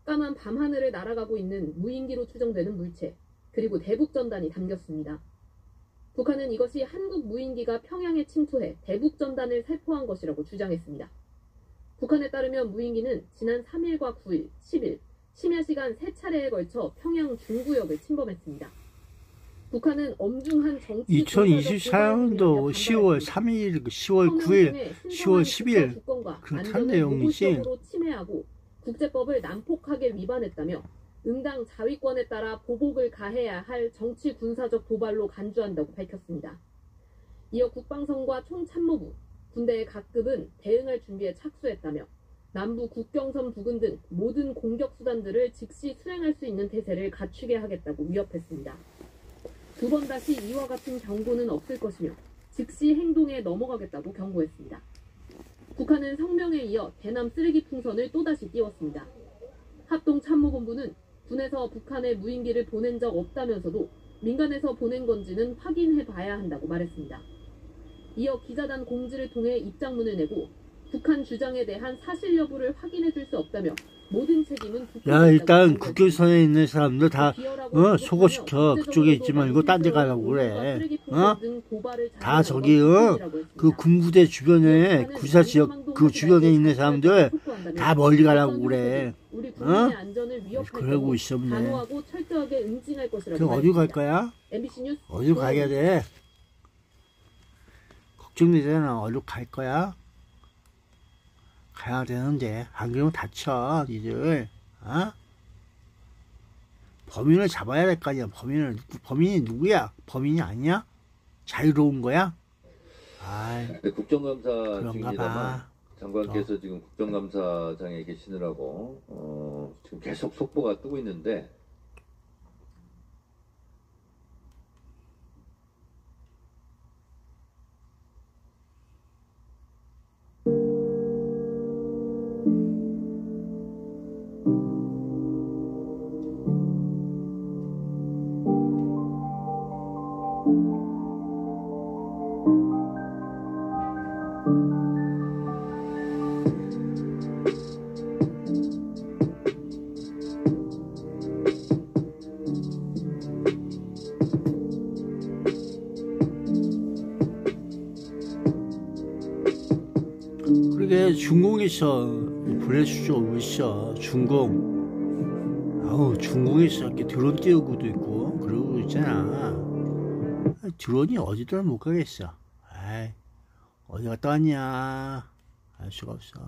까만 밤하늘을 날아가고 있는 무인기로 추정되는 물체, 그리고 대북전단이 담겼습니다. 북한은 이것이 한국 무인기가 평양에 침투해 대북전단을 살포한 것이라고 주장했습니다. 북한에 따르면 무인기는 지난 3일과 9일, 10일, 심야 시간 3차례에 걸쳐 평양 중구역을 침범했습니다. 북한은 엄중한 정치 2024년도 10월 3일, 10월 9일, 10월 10일 그렇게 한 내용이지. 침해하고 국제법을 난폭하게 위반했다며 응당 자위권에 따라 보복을 가해야 할 정치 군사적 도발로 간주한다고 밝혔습니다. 이어 국방성과 총참모부, 군대의 각급은 대응할 준비에 착수했다며 남부 국경선 부근 등 모든 공격 수단들을 즉시 수행할 수 있는 태세를 갖추게 하겠다고 위협했습니다. 두 번 다시 이와 같은 경고는 없을 것이며 즉시 행동에 넘어가겠다고 경고했습니다. 북한은 성명에 이어 대남 쓰레기 풍선을 또다시 띄웠습니다. 합동참모본부는 군에서 북한에 무인기를 보낸 적 없다면서도 민간에서 보낸 건지는 확인해 봐야 한다고 말했습니다. 이어 기자단 공지를 통해 입장문을 내고 북한 주장에 대한 사실 여부를 확인해 줄 수 없다며 모든 책임은 야, 일단 국경선에 있는 사람들 다 소거시켜. 그쪽에 있지 말고 딴 데 가라고 그래. 다 저기 그 군부대 주변에 구사 지역 그 주변에 있는 사람들 다 멀리 가라고 그래. 그러고 있었네. 그럼 어디 갈 거야? 어디 가야 돼? 걱정되잖아. 어디 갈 거야? 가야 되는데 안 그러면 다쳐 니들. 범인을 잡아야 될 거 아니야. 범인이 누구야? 범인이 아니야? 자유로운 거야? 네, 국정감사 그런가 중입니다만 봐. 장관께서 지금 국정감사장에 계시느라고 지금 계속 속보가 뜨고 있는데 그러게 중공에서 보내주죠. 있어 중공. 아우 중공에서 이렇게 드론 띄우고도 있고 그러고 있잖아. 드론이 어디든 못 가겠어. 아이 어디 갔다 왔냐 알 수가 없어.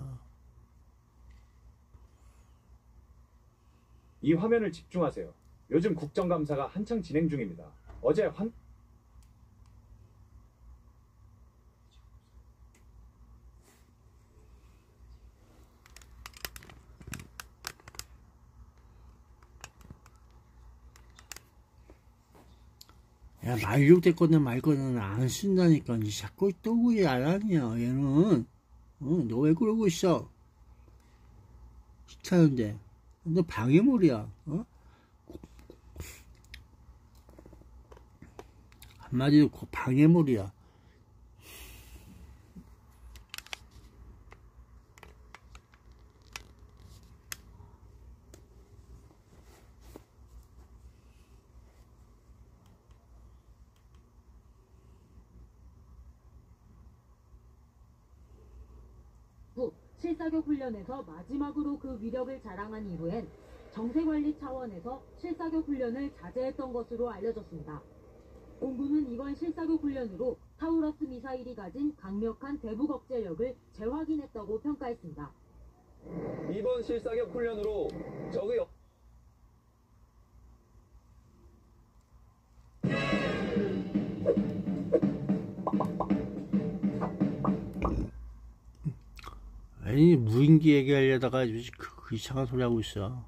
이 화면을 집중하세요. 요즘 국정감사가 한창 진행 중입니다. 어제 야, 말욕될 거는 말 거는 안 쓴다니까. 자꾸 또 왜 안 하냐, 얘는. 너 왜 그러고 있어? 싫다는데. 너 방해물이야, 한마디로 방해물이야. 실사격 훈련에서 마지막으로 그 위력을 자랑한 이후엔 정세관리 차원에서 실사격 훈련을 자제했던 것으로 알려졌습니다. 공군은 이번 실사격 훈련으로 타우러스 미사일이 가진 강력한 대북 억제력을 재확인했다고 평가했습니다. 이번 실사격 훈련으로 적의 아니 무인기 얘기하려다가 그 이상한 소리 하고 있어.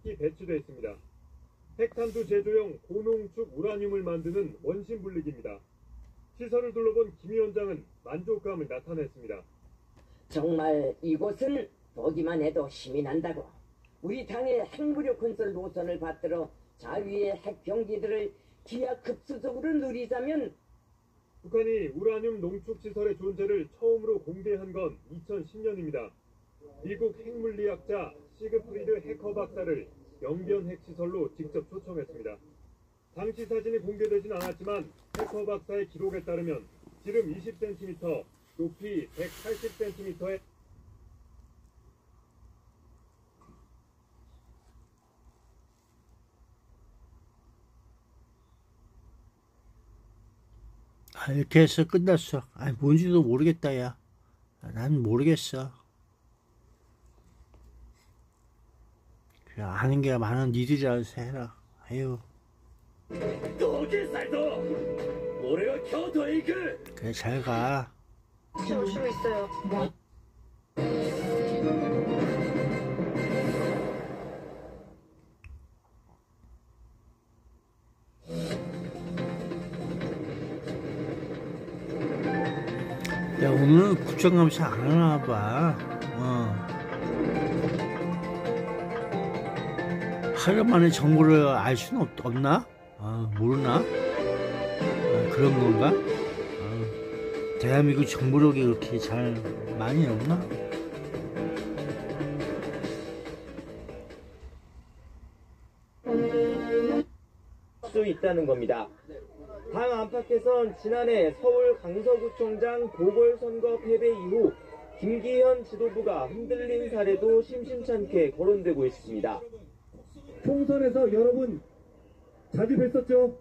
배치되어 있습니다. 핵탄두 제조용 고농축 우라늄을 만드는 원심 분리기입니다. 시설을 둘러본 김 위원장은 만족감을 나타냈습니다. 정말 이곳은 보기만 해도 힘이 난다고. 우리 당의 핵무력 건설 노선을 받들어 자위의 핵병기들을 기하급수적으로 누리자면 북한이 우라늄 농축시설의 존재를 처음으로 공개한 건 2010년입니다. 미국 핵물리학자 시그프리드 해커 박사를 영변 핵시설로 직접 초청했습니다. 당시 사진이 공개되진 않았지만 해커 박사의 기록에 따르면 지름 20cm, 높이 180cm의 이렇게 해서 끝났어. 뭔지도 모르겠다, 야. 난 모르겠어. 그냥 아는 게 많은 니들이 알아서 해라. 에휴. 그래, 잘 가. 쉬고 있어요. 야, 오늘 국정감사 안 하나 봐. 하루 만에 정보를 알 수는 없나? 모르나? 그런 건가? 대한민국 정보력이 그렇게 잘 많이 없나? 수 있다는 겁니다. 당 안팎에선 지난해 서울 강서구청장 보궐선거 패배 이후 김기현 지도부가 흔들린 사례도 심심찮게 거론되고 있습니다. 총선에서 여러분 자주 뵀었죠?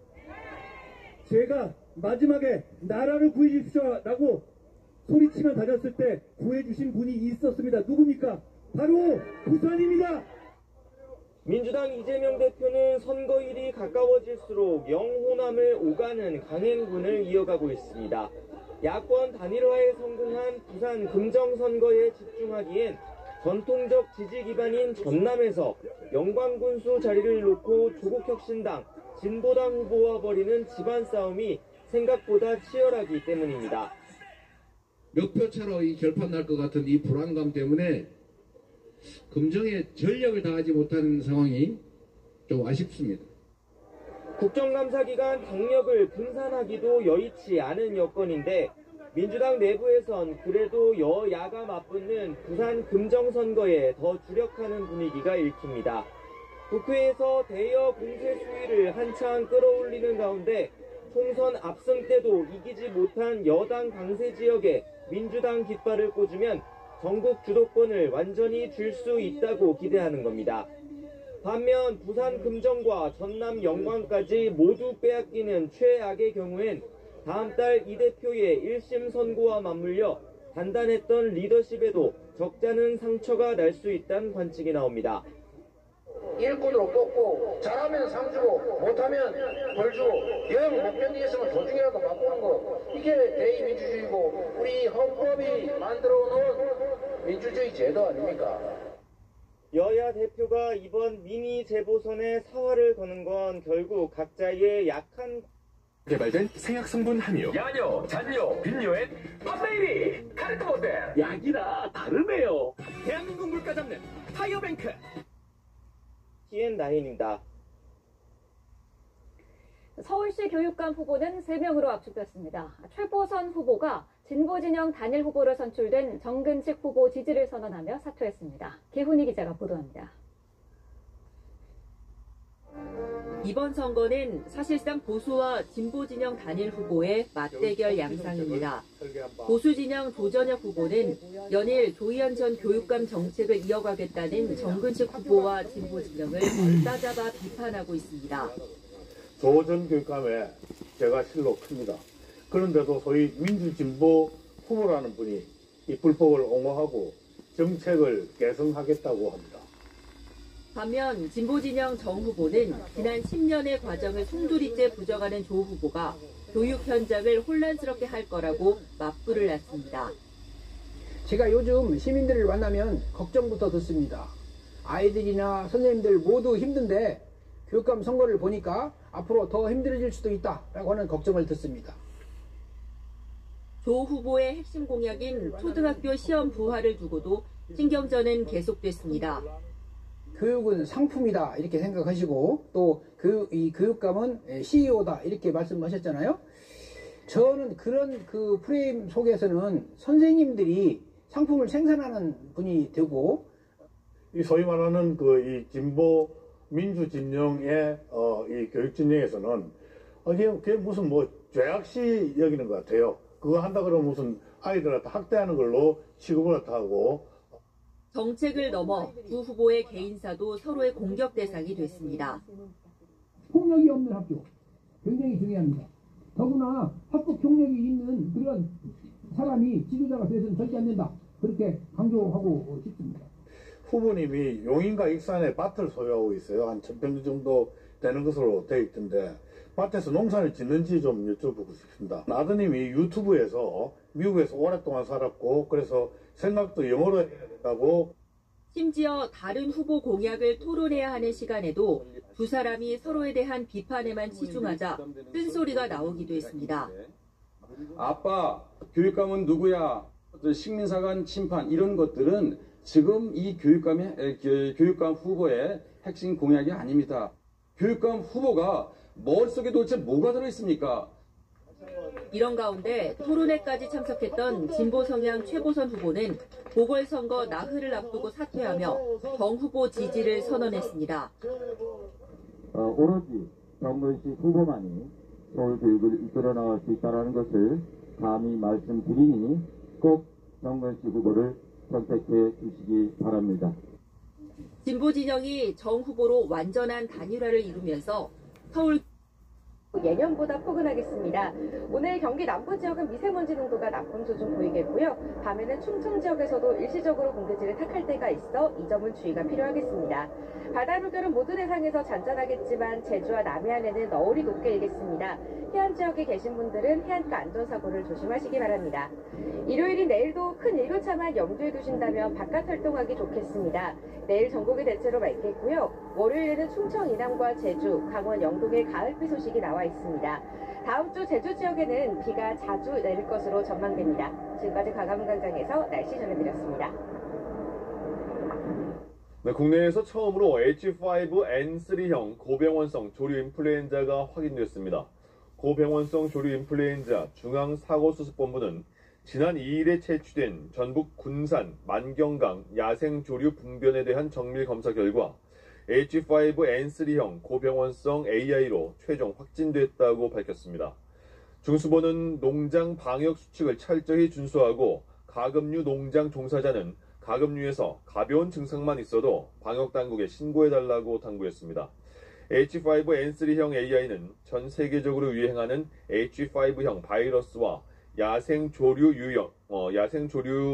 제가 마지막에 나라를 구해주십시오라고 소리치며 다녔을 때 구해주신 분이 있었습니다. 누굽니까? 바로 부산입니다. 민주당 이재명 대표는 선거일이 가까워질수록 영호남을 오가는 강행군을 이어가고 있습니다. 야권 단일화에 성공한 부산 금정선거에 집중하기엔 전통적 지지 기반인 전남에서 영광군수 자리를 놓고 조국혁신당, 진보당 후보와 벌이는 집안 싸움이 생각보다 치열하기 때문입니다. 몇 표 차로 이 결판 날 것 같은 이 불안감 때문에 금정에 전력을 다하지 못하는 상황이 좀 아쉽습니다. 국정감사 기간 당력을 분산하기도 여의치 않은 여건인데 민주당 내부에선 그래도 여야가 맞붙는 부산 금정선거에 더 주력하는 분위기가 읽힙니다. 국회에서 대여 공세 수위를 한창 끌어올리는 가운데 총선 압승 때도 이기지 못한 여당 강세 지역에 민주당 깃발을 꽂으면 전국 주도권을 완전히 줄 수 있다고 기대하는 겁니다. 반면 부산 금정과 전남 영광까지 모두 빼앗기는 최악의 경우엔 다음 달 이 대표의 1심 선고와 맞물려 단단했던 리더십에도 적잖은 상처가 날 수 있다는 관측이 나옵니다. 일꾼으로 뽑고 잘하면 상 주고 못하면 벌 주고 영 못 견디겠으면 도중이라도 바꾸는 거, 이게 대의민주주의고 우리 헌법이 만들어 놓은 민주주의 제도 아닙니까? 여야 대표가 이번 미니 재보선에 사활을 거는 건 결국 각자의 약한 개발된 생약 성분 함유, 야뇨, 잔뇨, 빈뇨엔 팜베이비, 카르트보드 약이라 다르네요. 대한민국 물가 잡는 타이어뱅크. TN9입니다. 서울시 교육감 후보는 3명으로 압축됐습니다. 최보선 후보가 진보진영 단일 후보로 선출된 정근식 후보 지지를 선언하며 사퇴했습니다. 개훈이 기자가 보도합니다. 이번 선거는 사실상 보수와 진보진영 단일 후보의 맞대결 양상입니다. 보수진영 조전혁 후보는 연일 조희연 전 교육감 정책을 이어가겠다는 정근식 후보와 진보진영을 따잡아 비판하고 있습니다. 조 전 교육감에 제가 실로 큽니다. 그런데도 소위 민주진보 후보라는 분이 이 불법을 옹호하고 정책을 개선하겠다고 합니다. 반면 진보진영 정 후보는 지난 10년의 과정을 송두리째 부정하는 조 후보가 교육 현장을 혼란스럽게 할 거라고 맞불을 놨습니다. 제가 요즘 시민들을 만나면 걱정부터 듣습니다. 아이들이나 선생님들 모두 힘든데 교육감 선거를 보니까 앞으로 더 힘들어질 수도 있다라고 하는 걱정을 듣습니다. 조 후보의 핵심 공약인 초등학교 시험 부활을 두고도 신경전은 계속됐습니다. 교육은 상품이다 이렇게 생각하시고 또 이 교육감은 CEO다 이렇게 말씀하셨잖아요. 저는 그런 그 프레임 속에서는 선생님들이 상품을 생산하는 분이 되고 이 소위 말하는 그 이 진보 민주 진영의 이 교육 진영에서는 그게 무슨 뭐 죄악시 여기는 것 같아요. 그거 한다 그러면 무슨 아이들한테 학대하는 걸로 취급을 하고. 정책을 넘어 두 후보의 개인사도 서로의 공격 대상이 됐습니다. 폭력이 없는 학교 굉장히 중요합니다. 더구나 학교 폭력이 있는 그런 사람이 지도자가 돼서는 절대 안 된다. 그렇게 강조하고 싶습니다. 후보님이 용인과 익산에 밭을 소유하고 있어요. 한 1000평 정도 되는 것으로 되어 있던데 밭에서 농사를 짓는지 좀 여쭤보고 싶습니다. 아드님이 유튜브에서 미국에서 오랫동안 살았고 그래서 생각도 영어로 해야 된다고 심지어 다른 후보 공약을 토론해야 하는 시간에도 두 사람이 서로에 대한 비판에만 치중하자 뜬소리가 나오기도 했습니다. 아빠, 교육감은 누구야? 식민사관 침판 이런 것들은 지금 이 교육감 후보의 핵심 공약이 아닙니다. 교육감 후보가 머릿속에 도대체 뭐가 들어있습니까? 이런 가운데 토론회까지 참석했던 진보 성향 최보선 후보는 보궐선거 나흘을 앞두고 사퇴하며 정 후보 지지를 선언했습니다. 오로지 정근식 후보만이 서울교육을 이끌어 나갈 수 있다는 것을 감히 말씀드리니 꼭 정근식 후보를 선택해 주시기 바랍니다. 진보 진영이 정 후보로 완전한 단일화를 이루면서 서울 예년보다 포근하겠습니다. 오늘 경기 남부 지역은 미세먼지 농도가 나쁨 수준 보이겠고요. 밤에는 충청 지역에서도 일시적으로 공기질을 탁할 때가 있어 이 점은 주의가 필요하겠습니다. 바다 물결은 모든 해상에서 잔잔하겠지만 제주와 남해안에는 너울이 높게 일겠습니다. 해안 지역에 계신 분들은 해안가 안전사고를 조심하시기 바랍니다. 일요일인 내일도 큰 일교차만 염두에 두신다면 바깥 활동하기 좋겠습니다. 내일 전국이 대체로 맑겠고요. 월요일에는 충청 이남과 제주, 강원 영동에 가을비 소식이 나와 있습니다. 다음 주 제주 지역에는 비가 자주 내릴 것으로 전망됩니다. 지금까지 강화문광장에서 날씨 전해드렸습니다. 네, 국내에서 처음으로 H5N3형 고병원성 조류 인플루엔자가 확인됐습니다. 고병원성 조류 인플루엔자 중앙사고수습본부는 지난 2일에 채취된 전북 군산 만경강 야생조류 분변에 대한 정밀 검사 결과 H5N3형 고병원성 AI로 최종 확진됐다고 밝혔습니다. 중수본은 농장 방역 수칙을 철저히 준수하고 가금류 농장 종사자는 가금류에서 가벼운 증상만 있어도 방역당국에 신고해달라고 당부했습니다. H5N3형 AI는 전 세계적으로 유행하는 H5형 바이러스와 야생조류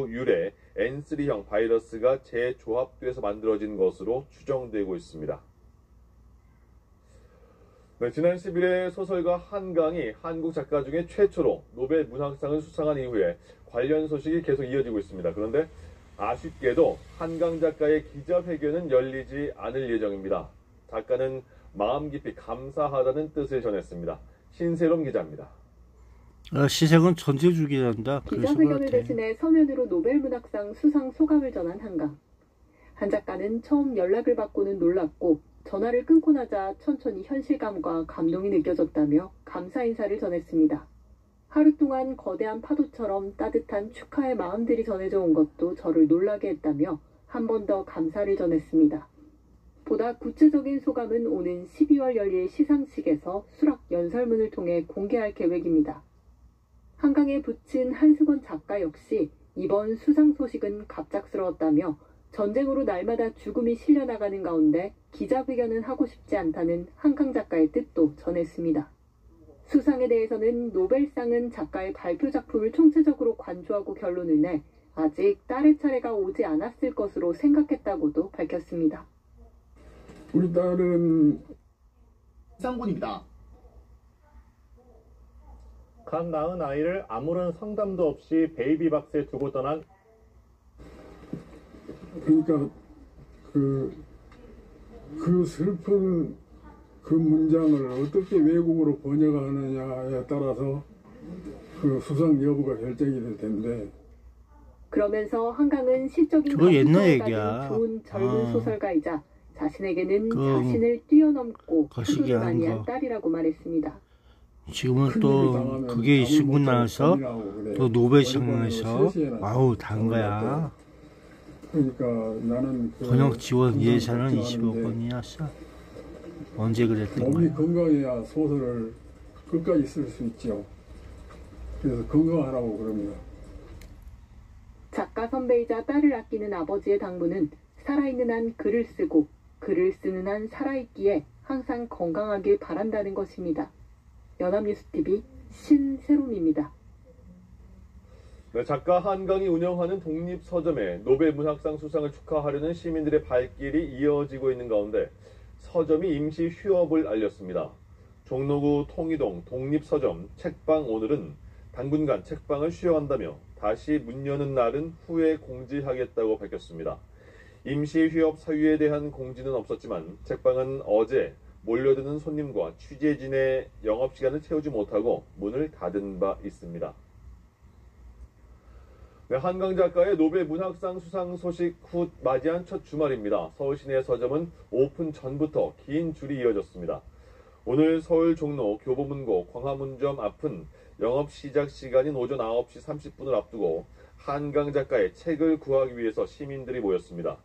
유래 N3형 바이러스가 재조합돼서 만들어진 것으로 추정되고 있습니다. 네, 지난 10일에 소설가 한강이 한국 작가 중에 최초로 노벨 문학상을 수상한 이후에 관련 소식이 계속 이어지고 있습니다. 그런데 아쉽게도 한강 작가의 기자회견은 열리지 않을 예정입니다. 작가는 마음 깊이 감사하다는 뜻을 전했습니다. 신세롬 기자입니다. 시색은 전제주기란다. 기자회견을 대신해 서면으로 노벨문학상 수상 소감을 전한 한강. 한 작가는 처음 연락을 받고는 놀랐고 전화를 끊고 나자 천천히 현실감과 감동이 느껴졌다며 감사 인사를 전했습니다. 하루 동안 거대한 파도처럼 따뜻한 축하의 마음들이 전해져 온 것도 저를 놀라게 했다며 한 번 더 감사를 전했습니다. 보다 구체적인 소감은 오는 12월 열릴 시상식에서 수락 연설문을 통해 공개할 계획입니다. 한강에 붙인 한승원 작가 역시 이번 수상 소식은 갑작스러웠다며 전쟁으로 날마다 죽음이 실려나가는 가운데 기자회견은 하고 싶지 않다는 한강 작가의 뜻도 전했습니다. 수상에 대해서는 노벨상은 작가의 발표 작품을 총체적으로 관조하고 결론을 내 아직 딸의 차례가 오지 않았을 것으로 생각했다고도 밝혔습니다. 우리 딸은 쌍군입니다. 갓 낳은 아이를 아무런 상담도 없이 베이비박스에 두고 떠난 그러니까 그 슬픈 그 문장을 어떻게 외국어로 번역하느냐에 따라서 그 수상 여부가 결정이 될 텐데. 그러면서 한강은 시적인 그거 옛날 감수성을 얘기야. 가진 좋은 젊은 소설가이자 자신에게는 자신을 뛰어넘고 거시기 표를 하는 많이 한 거. 딸이라고 말했습니다. 지금은 또 그게 있고 나서 또 노벨상에서 아우 단 거야. 그러니까 나는 번역 지원 예산은 20억 원이었어. 언제 그랬던 몸이 거야? 건강해야 소설을 끝까지 쓸 수 있죠. 그래서 건강하라고 그럽니다. 작가 선배이자 딸을 아끼는 아버지의 당부는 살아있는 한 글을 쓰고 글을 쓰는 한 살아있기에 항상 건강하길 바란다는 것입니다. 연합뉴스TV 신세롬입니다. 네, 작가 한강이 운영하는 독립서점에 노벨문학상 수상을 축하하려는 시민들의 발길이 이어지고 있는 가운데 서점이 임시 휴업을 알렸습니다. 종로구 통이동 독립서점 책방 오늘은 당분간 책방을 쉬어간다며 다시 문 여는 날은 후에 공지하겠다고 밝혔습니다. 임시 휴업 사유에 대한 공지는 없었지만 책방은 어제 몰려드는 손님과 취재진의 영업시간을 채우지 못하고 문을 닫은 바 있습니다. 네, 한강 작가의 노벨 문학상 수상 소식 후 맞이한 첫 주말입니다. 서울 시내 서점은 오픈 전부터 긴 줄이 이어졌습니다. 오늘 서울 종로 교보문고 광화문점 앞은 영업 시작 시간인 오전 9시 30분을 앞두고 한강 작가의 책을 구하기 위해서 시민들이 모였습니다.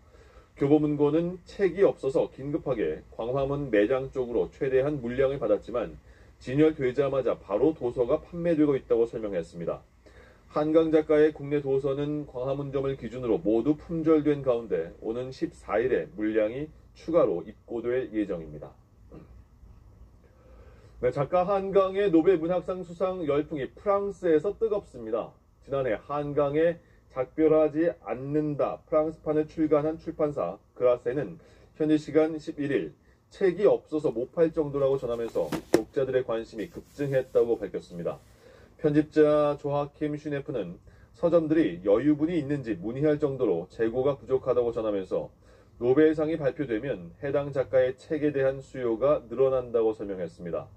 교보문고는 책이 없어서 긴급하게 광화문 매장 쪽으로 최대한 물량을 받았지만 진열되자마자 바로 도서가 판매되고 있다고 설명했습니다. 한강 작가의 국내 도서는 광화문점을 기준으로 모두 품절된 가운데 오는 14일에 물량이 추가로 입고될 예정입니다. 네, 작가 한강의 노벨 문학상 수상 열풍이 프랑스에서 뜨겁습니다. 지난해 한강에 작별하지 않는다 프랑스판을 출간한 출판사 그라세는 현지 시간 11일 책이 없어서 못 팔 정도라고 전하면서 독자들의 관심이 급증했다고 밝혔습니다. 편집자 조하킴 슈네프는 서점들이 여유분이 있는지 문의할 정도로 재고가 부족하다고 전하면서 노벨상이 발표되면 해당 작가의 책에 대한 수요가 늘어난다고 설명했습니다.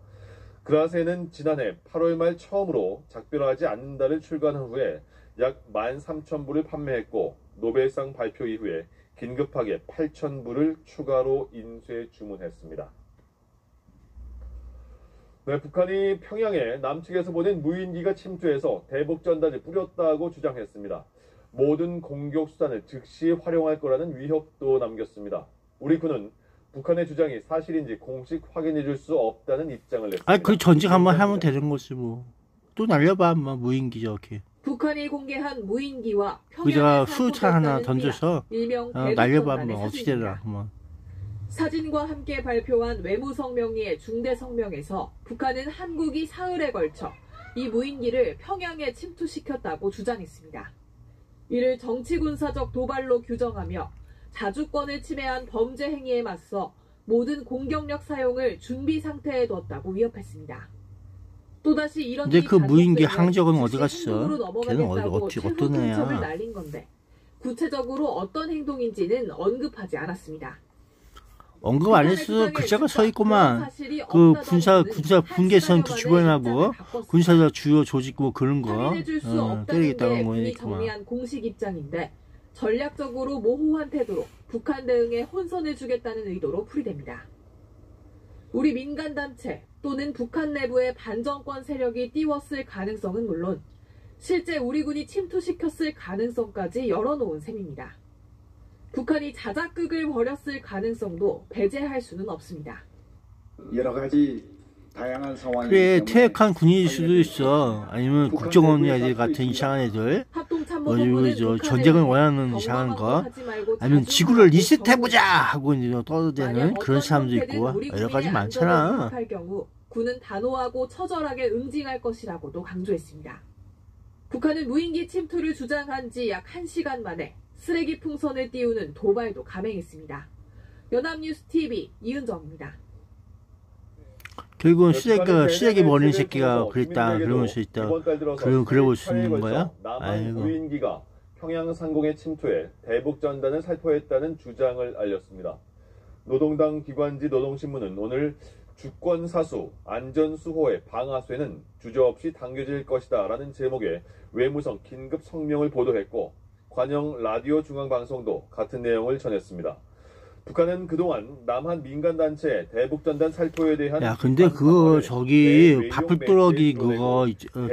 그라세는 지난해 8월 말 처음으로 작별하지 않는다를 출간한 후에 약 13,000부를 판매했고 노벨상 발표 이후에 긴급하게 8,000부를 추가로 인쇄 주문했습니다. 네, 북한이 평양에 남측에서 보낸 무인기가 침투해서 대북 전단을 뿌렸다고 주장했습니다. 모든 공격 수단을 즉시 활용할 거라는 위협도 남겼습니다. 우리 군은 북한의 주장이 사실인지 공식 확인해줄 수 없다는 입장을 냈습니다. 아, 그 전직 한번 하면 되는 거지 뭐. 또 날려봐, 뭐 무인기 저렇게. 북한이 공개한 무인기와 거기다가 평양을 수탄 하나 던져서 일명 날려봐, 대북 뭐 어찌 되나 뭐. 사진과 함께 발표한 외무성명리의 중대 성명에서 북한은 한국이 사흘에 걸쳐 이 무인기를 평양에 침투시켰다고 주장했습니다. 이를 정치군사적 도발로 규정하며 자주권을 침해한 범죄 행위에 맞서 모든 공격력 사용을 준비 상태에 뒀다고 위협했습니다. 또다시 이런 근데 그 무인기 항적은 어디 즉시 갔어? 행동으로 걔는 넘어가겠다고 어떤 애야? 을 날린 건데 구체적으로 어떤 행동인지는 언급하지 않았습니다. 언급 안 했어. 글자가 서 있구만. 그 군사 분계선 주변하고 군사 주요 조직 뭐 그런 거 확인해줄 수 없다는 때리겠다는 게 거니까. 군이 정리한 공식 입장인데 전략적으로 모호한 태도로 북한 대응에 혼선을 주겠다는 의도로 풀이됩니다. 우리 민간단체 또는 북한 내부의 반정권 세력이 띄웠을 가능성은 물론 실제 우리 군이 침투시켰을 가능성까지 열어놓은 셈입니다. 북한이 자작극을 벌였을 가능성도 배제할 수는 없습니다. 여러 가지 다양한 상황이 그래, 퇴역한 군인일 수도 있어. 아니면 국정원 애들 같은 이상한 애들. 저 전쟁을 원하는 이상한 거. 아니면 지구를 리셋해보자 하고 이제 떠드는 그런 사람도 있고 여러 가지 많잖아. 할 경우 군은 단호하고 처절하게 응징할 것이라고도 강조했습니다. 북한은 무인기 침투를 주장한 지 약 1시간 만에 쓰레기 풍선을 띄우는 도발도 감행했습니다. 연합뉴스TV 이은정입니다. 결국은 쓰레기 버리는 새끼가 그랬다 그럴 수 있다. 그래 볼 수 있는 거야? 남한 무인기가 평양 상공에 침투해 대북 전단을 살포했다는 주장을 알렸습니다. 노동당 기관지 노동신문은 오늘 주권 사수, 안전 수호의 방아쇠는 주저없이 당겨질 것이다 라는 제목의 외무성 긴급 성명을 보도했고 관영 라디오 중앙방송도 같은 내용을 전했습니다. 북한은 그동안 남한 민간단체 대북전단 살포에 대한 야 근데 그거 저기 밥풀뚜러기 그거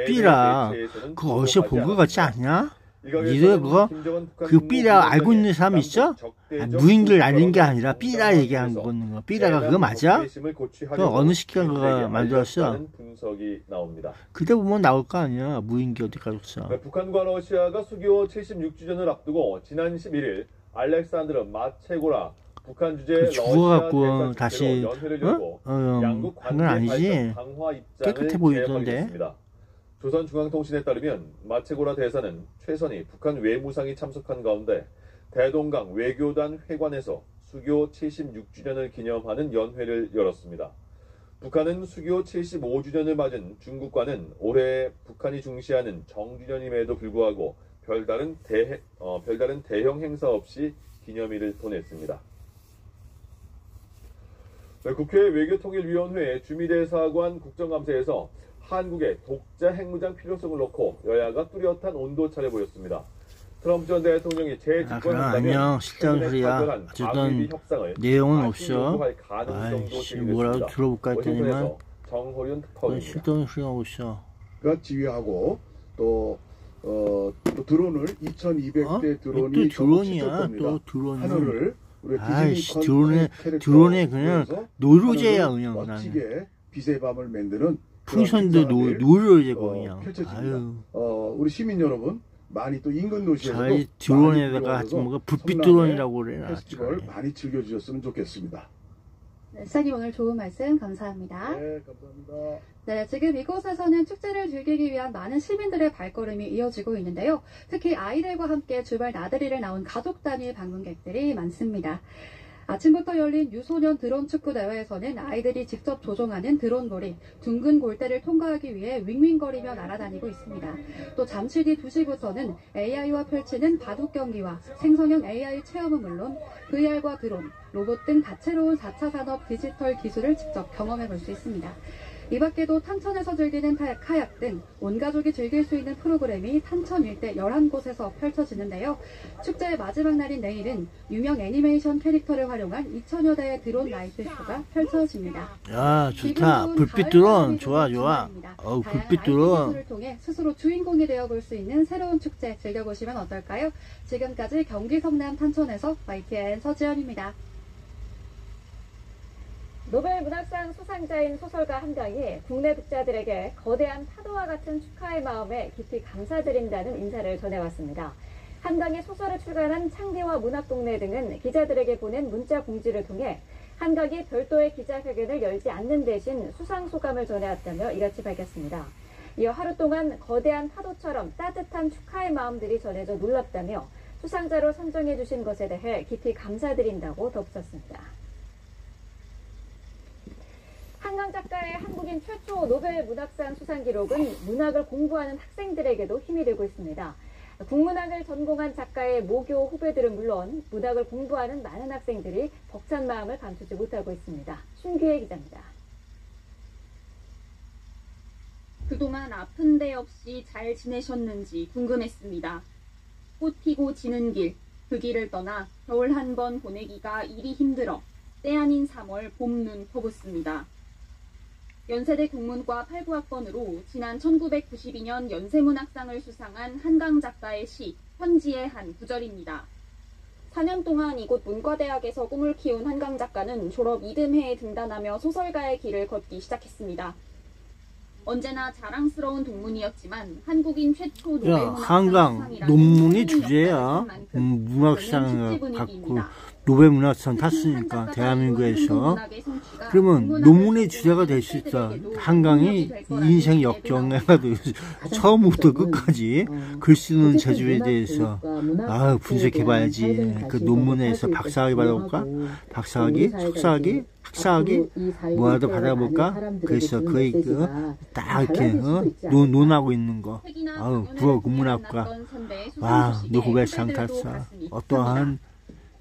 삐라 그거 어디서 본 거 같지 않냐? 니들 그거 그 삐라 알고 있는 사람 있어? 무인기를 날린 게 아니라 삐라 얘기한 거는 거. 삐라가 그거 맞아? 그 어느 시기가 그거 만들었어? 그때 보면 나올 거 아니야. 무인기 어디 가졌어? 북한과 러시아가 수교 76주년을 앞두고 지난 11일 알렉산드르 마체고라 북한 주재 죽어갖고 다시 한 건 아니지. 깨끗해 보이던데. 조선중앙통신에 따르면 마체고라 대사는 최선희 북한 외무상이 참석한 가운데 대동강 외교단 회관에서 수교 76주년을 기념하는 연회를 열었습니다. 북한은 수교 75주년을 맞은 중국과는 올해 북한이 중시하는 정주년임에도 불구하고 별다른 대형 행사 없이 기념일을 보냈습니다. 국회 외교통일위원회 주미대사관 국정감사에서 한국의 독자 핵무장 필요성을 놓고 여야가 뚜렷한 온도차를 보였습니다. 트럼프 전 대통령이 재집권한다면 실장 소리야. 어쨌든 내용은 없어. 아이씨 뭐라도 들어볼까 했더니만 실장 소리하고 있어. 가 지휘하고 또 드론을 2,200대 드론이 또 드론이야. 또 드론이. 하늘을 아이씨 드론에 그냥 노루제야 그냥 멋지게 빛의 밤을 만드는 풍선도 노루제고 그냥. 아유. 우리 시민 여러분 많이 또 인근 도시에서 드론에다가 하여튼 뭐가 불빛 드론이라고 그래. 페스티벌 많이 즐겨주셨으면 좋겠습니다. 네, 시장님 오늘 좋은 말씀 감사합니다. 네, 감사합니다. 네, 지금 이곳에서는 축제를 즐기기 위한 많은 시민들의 발걸음이 이어지고 있는데요. 특히 아이들과 함께 주말 나들이를 나온 가족 단위 방문객들이 많습니다. 아침부터 열린 유소년 드론 축구 대회에서는 아이들이 직접 조종하는 드론볼이 둥근 골대를 통과하기 위해 윙윙거리며 날아다니고 있습니다. 또 잠시 뒤 2시부터는 AI와 펼치는 바둑 경기와 생성형 AI 체험은 물론 VR과 드론, 로봇 등 다채로운 4차 산업 디지털 기술을 직접 경험해 볼 수 있습니다. 이 밖에도 탄천에서 즐기는 카약 등 온 가족이 즐길 수 있는 프로그램이 탄천 일대 11곳에서 펼쳐지는데요. 축제의 마지막 날인 내일은 유명 애니메이션 캐릭터를 활용한 2,000여 대의 드론 나이트 쇼가 펼쳐집니다. 야 좋다. 불빛 드론 좋아. 불빛 드론. 기술을 통해 스스로 주인공이 되어볼 수 있는 새로운 축제 즐겨보시면 어떨까요? 지금까지 경기 성남 탄천에서 YTN 서지연입니다. 노벨 문학상 수상자인 소설가 한강이 국내 독자들에게 거대한 파도와 같은 축하의 마음에 깊이 감사드린다는 인사를 전해왔습니다. 한강이 소설을 출간한 창대와 문학동네 등은 기자들에게 보낸 문자 공지를 통해 한강이 별도의 기자회견을 열지 않는 대신 수상 소감을 전해왔다며 이같이 밝혔습니다. 이어 하루 동안 거대한 파도처럼 따뜻한 축하의 마음들이 전해져 놀랍다며 수상자로 선정해 주신 것에 대해 깊이 감사드린다고 덧붙였습니다. 한강 작가의 한국인 최초 노벨 문학상 수상 기록은 문학을 공부하는 학생들에게도 힘이 되고 있습니다. 국문학을 전공한 작가의 모교 후배들은 물론 문학을 공부하는 많은 학생들이 벅찬 마음을 감추지 못하고 있습니다. 신규혜 기자입니다. 그동안 아픈 데 없이 잘 지내셨는지 궁금했습니다. 꽃 피고 지는 길, 그 길을 떠나 겨울 한 번 보내기가 이리 힘들어 때 아닌 3월 봄눈 퍼붓습니다. 연세대 국문과 8부학번으로 지난 1992년 연세문학상을 수상한 한강 작가의 시 편지의 한 구절입니다. 4년 동안 이곳 문과대학에서 꿈을 키운 한강 작가는 졸업 이듬해에 등단하며 소설가의 길을 걷기 시작했습니다. 언제나 자랑스러운 동문이었지만 한국인 최초 노벨 한강 논문이 주제야. 문학상 갖고 노벨 문학상 탔으니까 대한민국에서. 그러면 논문의 주제가 될 수 있다. 한강이 인생 역경해가지고 처음부터 끝까지 글 쓰는 재주에 대해서 분석해봐야지. 그 논문에서 박사학위 받아볼까? 박사학위? 석사학위? 학사학위? 뭐라도 받아볼까? 그래서 거의 딱 이렇게 논하고 있는 거. 국문학과. 너 노벨상 탔어. 어떠한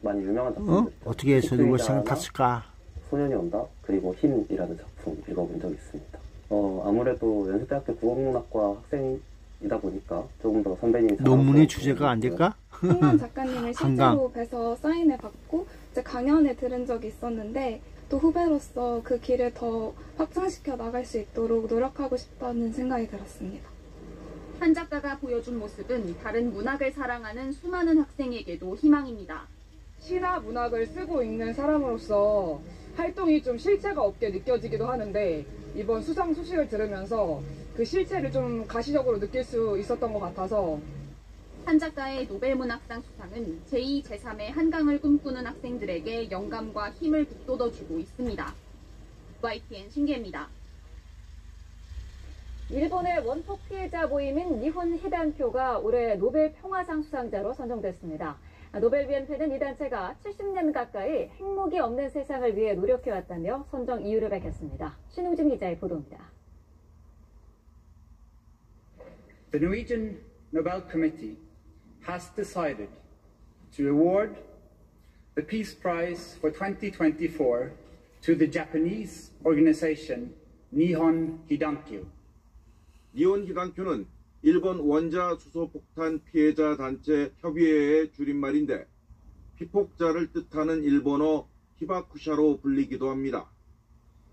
많이 유명한 작품들 어떻게 해서 노벨상을 탔을까? 소년이 온다 그리고 힘이라는 작품 읽어본 적이 있습니다. 아무래도 연세대학교 국어문학과 학생이다 보니까 조금 더 선배님이 논문의 주제가 안 될까? 홍만 작가님을 한강. 실제로 뵈서 사인을 받고 이제 강연을 들은 적이 있었는데 또 후배로서 그 길을 더 확장시켜 나갈 수 있도록 노력하고 싶다는 생각이 들었습니다. 한 작가가 보여준 모습은 다른 문학을 사랑하는 수많은 학생에게도 희망입니다. 시나 문학을 쓰고 있는 사람으로서 활동이 좀 실체가 없게 느껴지기도 하는데 이번 수상 소식을 들으면서 그 실체를 좀 가시적으로 느낄 수 있었던 것 같아서 한 작가의 노벨문학상 수상은 제2, 제3의 한강을 꿈꾸는 학생들에게 영감과 힘을 북돋워주고 있습니다. YTN 신기입니다. 일본의 원폭 피해자 모임인 니혼 히단쿄가 올해 노벨 평화상 수상자로 선정됐습니다. 노벨위원회는 이 단체가 70년 가까이 핵무기 없는 세상을 위해 노력해왔다며 선정 이유를 밝혔습니다. 신웅진 기자의 보도입니다. The Norwegian Nobel Committee has decided to award the Peace Prize for 2024 to the Japanese organization Nihon Hidankyo. 니혼 히단쿄는 일본 원자 수소폭탄 피해자 단체 협의회의 줄임말인데 피폭자를 뜻하는 일본어 히바쿠샤로 불리기도 합니다.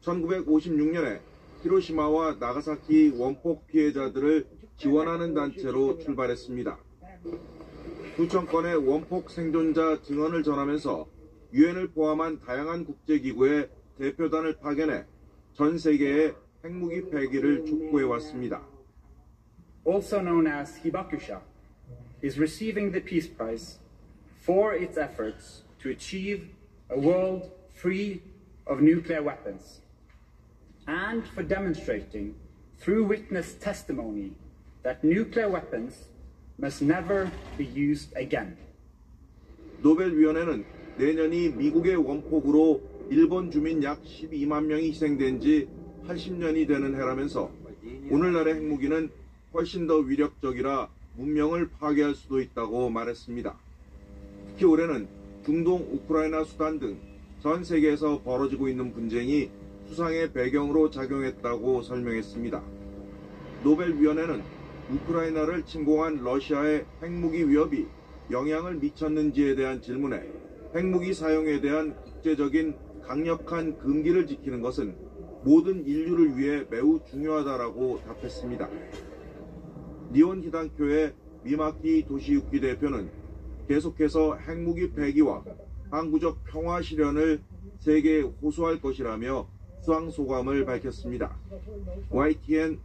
1956년에 히로시마와 나가사키 원폭 피해자들을 지원하는 단체로 출발했습니다. 수천 건의 원폭 생존자 증언을 전하면서 유엔을 포함한 다양한 국제기구의 대표단을 파견해 전 세계의 핵무기 폐기를 촉구해왔습니다. Also known as Hibakusha, is receiving the Peace Prize for its efforts to achieve a world free of nuclear weapons and for demonstrating through witness testimony that nuclear weapons must never be used again. 노벨위원회는 내년이 미국의 원폭으로 일본 주민 약 12만 명이 희생된 지 80년이 되는 해라면서 오늘날의 핵무기는 훨씬 더 위력적이라 문명을 파괴할 수도 있다고 말했습니다. 특히 올해는 중동, 우크라이나, 수단 등 전 세계에서 벌어지고 있는 분쟁이 수상의 배경으로 작용했다고 설명했습니다. 노벨위원회는 우크라이나를 침공한 러시아의 핵무기 위협이 영향을 미쳤는지에 대한 질문에 핵무기 사용에 대한 국제적인 강력한 금기를 지키는 것은 모든 인류를 위해 매우 중요하다라고 답했습니다. 니혼 히단쿄의 미마키 도시유키 대표는 계속해서 핵무기 폐기와 항구적 평화 실현을 세계에 호소할 것이라며 수상 소감을 밝혔습니다. YTN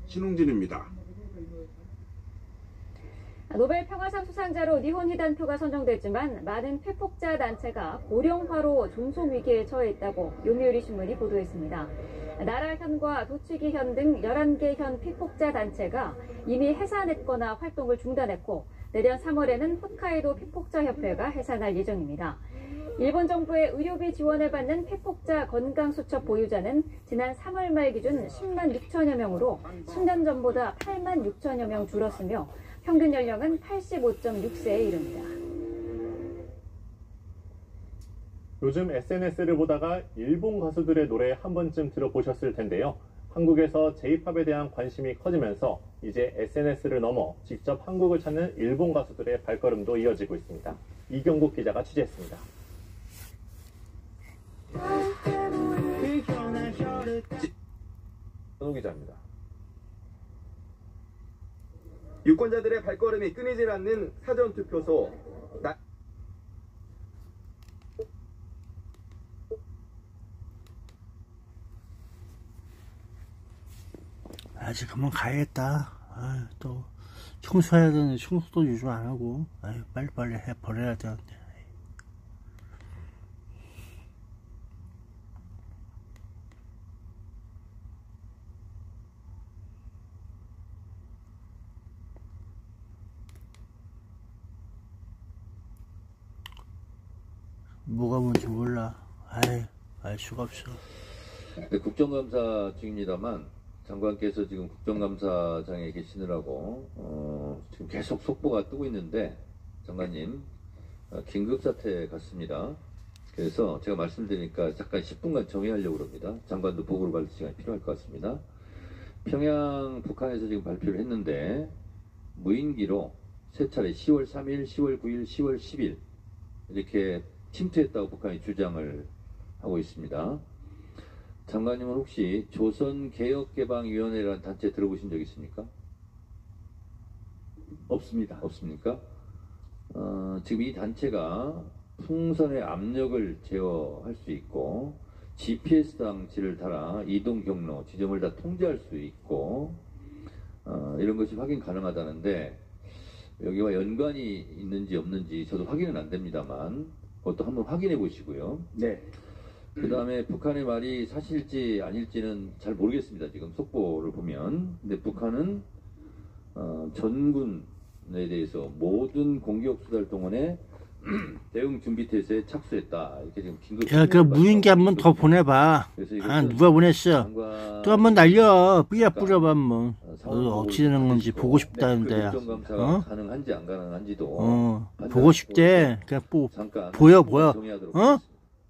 신웅진입니다. 노벨 평화상 수상자로 니혼 히단쿄가 선정됐지만 많은 피폭자 단체가 고령화로 존속 위기에 처해 있다고 요미우리 신문이 보도했습니다. 나라현과 도치기현 등 11개 현 피폭자 단체가 이미 해산했거나 활동을 중단했고 내년 3월에는 홋카이도 피폭자 협회가 해산할 예정입니다. 일본 정부의 의료비 지원을 받는 피폭자 건강수첩 보유자는 지난 3월 말 기준 10만 6천여 명으로 10년 전보다 8만 6천여 명 줄었으며 평균 연령은 85.6세에 이릅니다. 요즘 SNS를 보다가 일본 가수들의 노래 한 번쯤 들어보셨을 텐데요. 한국에서 J-팝에 대한 관심이 커지면서 이제 SNS를 넘어 직접 한국을 찾는 일본 가수들의 발걸음도 이어지고 있습니다. 이경국 기자가 취재했습니다. 전호 기자입니다. 유권자들의 발걸음이 끊이질 않는 사전투표소. 아직 그만 가야겠다. 또 청소해야 되는데 청소도 요즘 안 하고 빨리빨리 버려야 되는데. 뭐가 뭔지 몰라. 알 수가 없어. 네, 국정감사 중입니다만 장관께서 지금 국정감사장에 계시느라고 지금 계속 속보가 뜨고 있는데 장관님 긴급사태 같습니다. 그래서 제가 말씀드리니까 잠깐 10분간 정리하려고 합니다. 장관도 보고를 받을 시간이 필요할 것 같습니다. 평양 북한에서 지금 발표를 했는데 무인기로 세 차례 10월 3일, 10월 9일, 10월 10일 이렇게 침투했다고 북한이 주장을 하고 있습니다. 장관님은 혹시 조선개혁개방위원회라는 단체 들어보신 적 있습니까? 없습니다. 없습니까? 지금 이 단체가 풍선의 압력을 제어할 수 있고 GPS 장치를 달아 이동 경로, 지점을 다 통제할 수 있고 이런 것이 확인 가능하다는데 여기와 연관이 있는지 없는지 저도 확인은 안 됩니다만 그것도 한번 확인해 보시고요. 네. 그 다음에 북한의 말이 사실지 아닐지는 잘 모르겠습니다. 지금 속보를 보면. 근데 북한은 전군에 대해서 모든 공격 수달 동안에 대응 준비 태세에 착수했다. 이렇게 지금 긴급. 야, 그 무인기 한번 더 보내봐. 아, 누가 보냈어? 또 한번 날려. 뿌려봐 한번. 어찌 되는 건지 보고 싶다는데. 국정감사가 가능한지 안 가능한지도. 보고 싶대. 그냥 보여.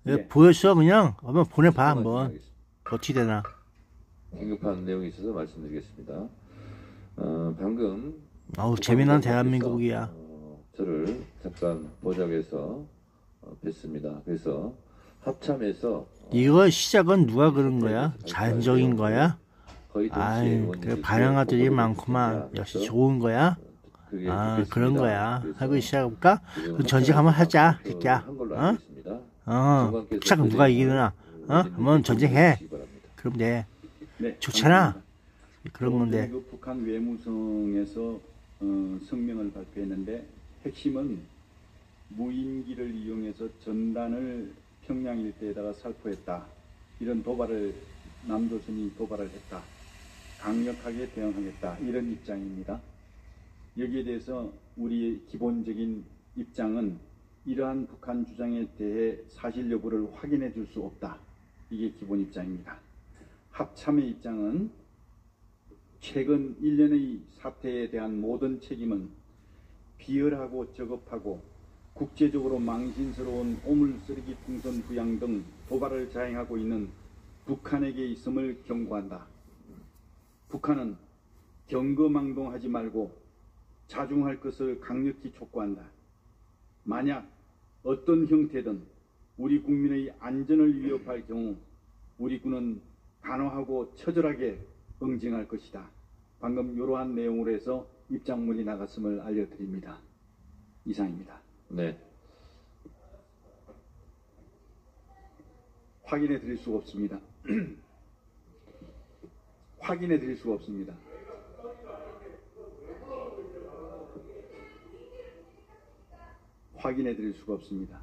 네. 보였어 그냥. 한번 보내봐 한번. 어찌 되나. 긴급한 내용이 있어서 말씀드리겠습니다. 방금. 재미난 대한민국이야. 저를 잠깐 보좌에서 뵀습니다. 그래서 합참에서 이거 시작은 누가 그런 거야? 자연적인 거야? 아이, 그 반영아들이 많구만. 역시 좋은 거야? 그런 거야. 하고 시작해볼까? 그럼 전직 한번 하자, 새끼야. 시작은 누가 이기나? 한번 전쟁해. 그럼 돼. 네, 좋잖아. 그런 건데. 북한 외무성에서 성명을 발표했는데 핵심은 무인기를 이용해서 전단을 평양 일대에다가 살포했다. 이런 도발을 남조선이 도발을 했다. 강력하게 대응하겠다. 이런 입장입니다. 여기에 대해서 우리의 기본적인 입장은 이러한 북한 주장에 대해 사실 여부를 확인해 줄 수 없다. 이게 기본 입장입니다. 합참의 입장은 최근 1년의 사태에 대한 모든 책임은 비열하고 저급하고 국제적으로 망신스러운 오물쓰레기 풍선 부양 등 도발을 자행하고 있는 북한에게 있음을 경고한다. 북한은 경거망동하지 말고 자중할 것을 강력히 촉구한다. 만약 어떤 형태든 우리 국민의 안전을 위협할 경우 우리 군은 단호하고 처절하게 응징할 것이다. 방금 이러한 내용으로 해서 입장문이 나갔음을 알려드립니다. 이상입니다. 네. 확인해 드릴 수가 없습니다. 확인해 드릴 수가 없습니다. 확인해 드릴 수가 없습니다.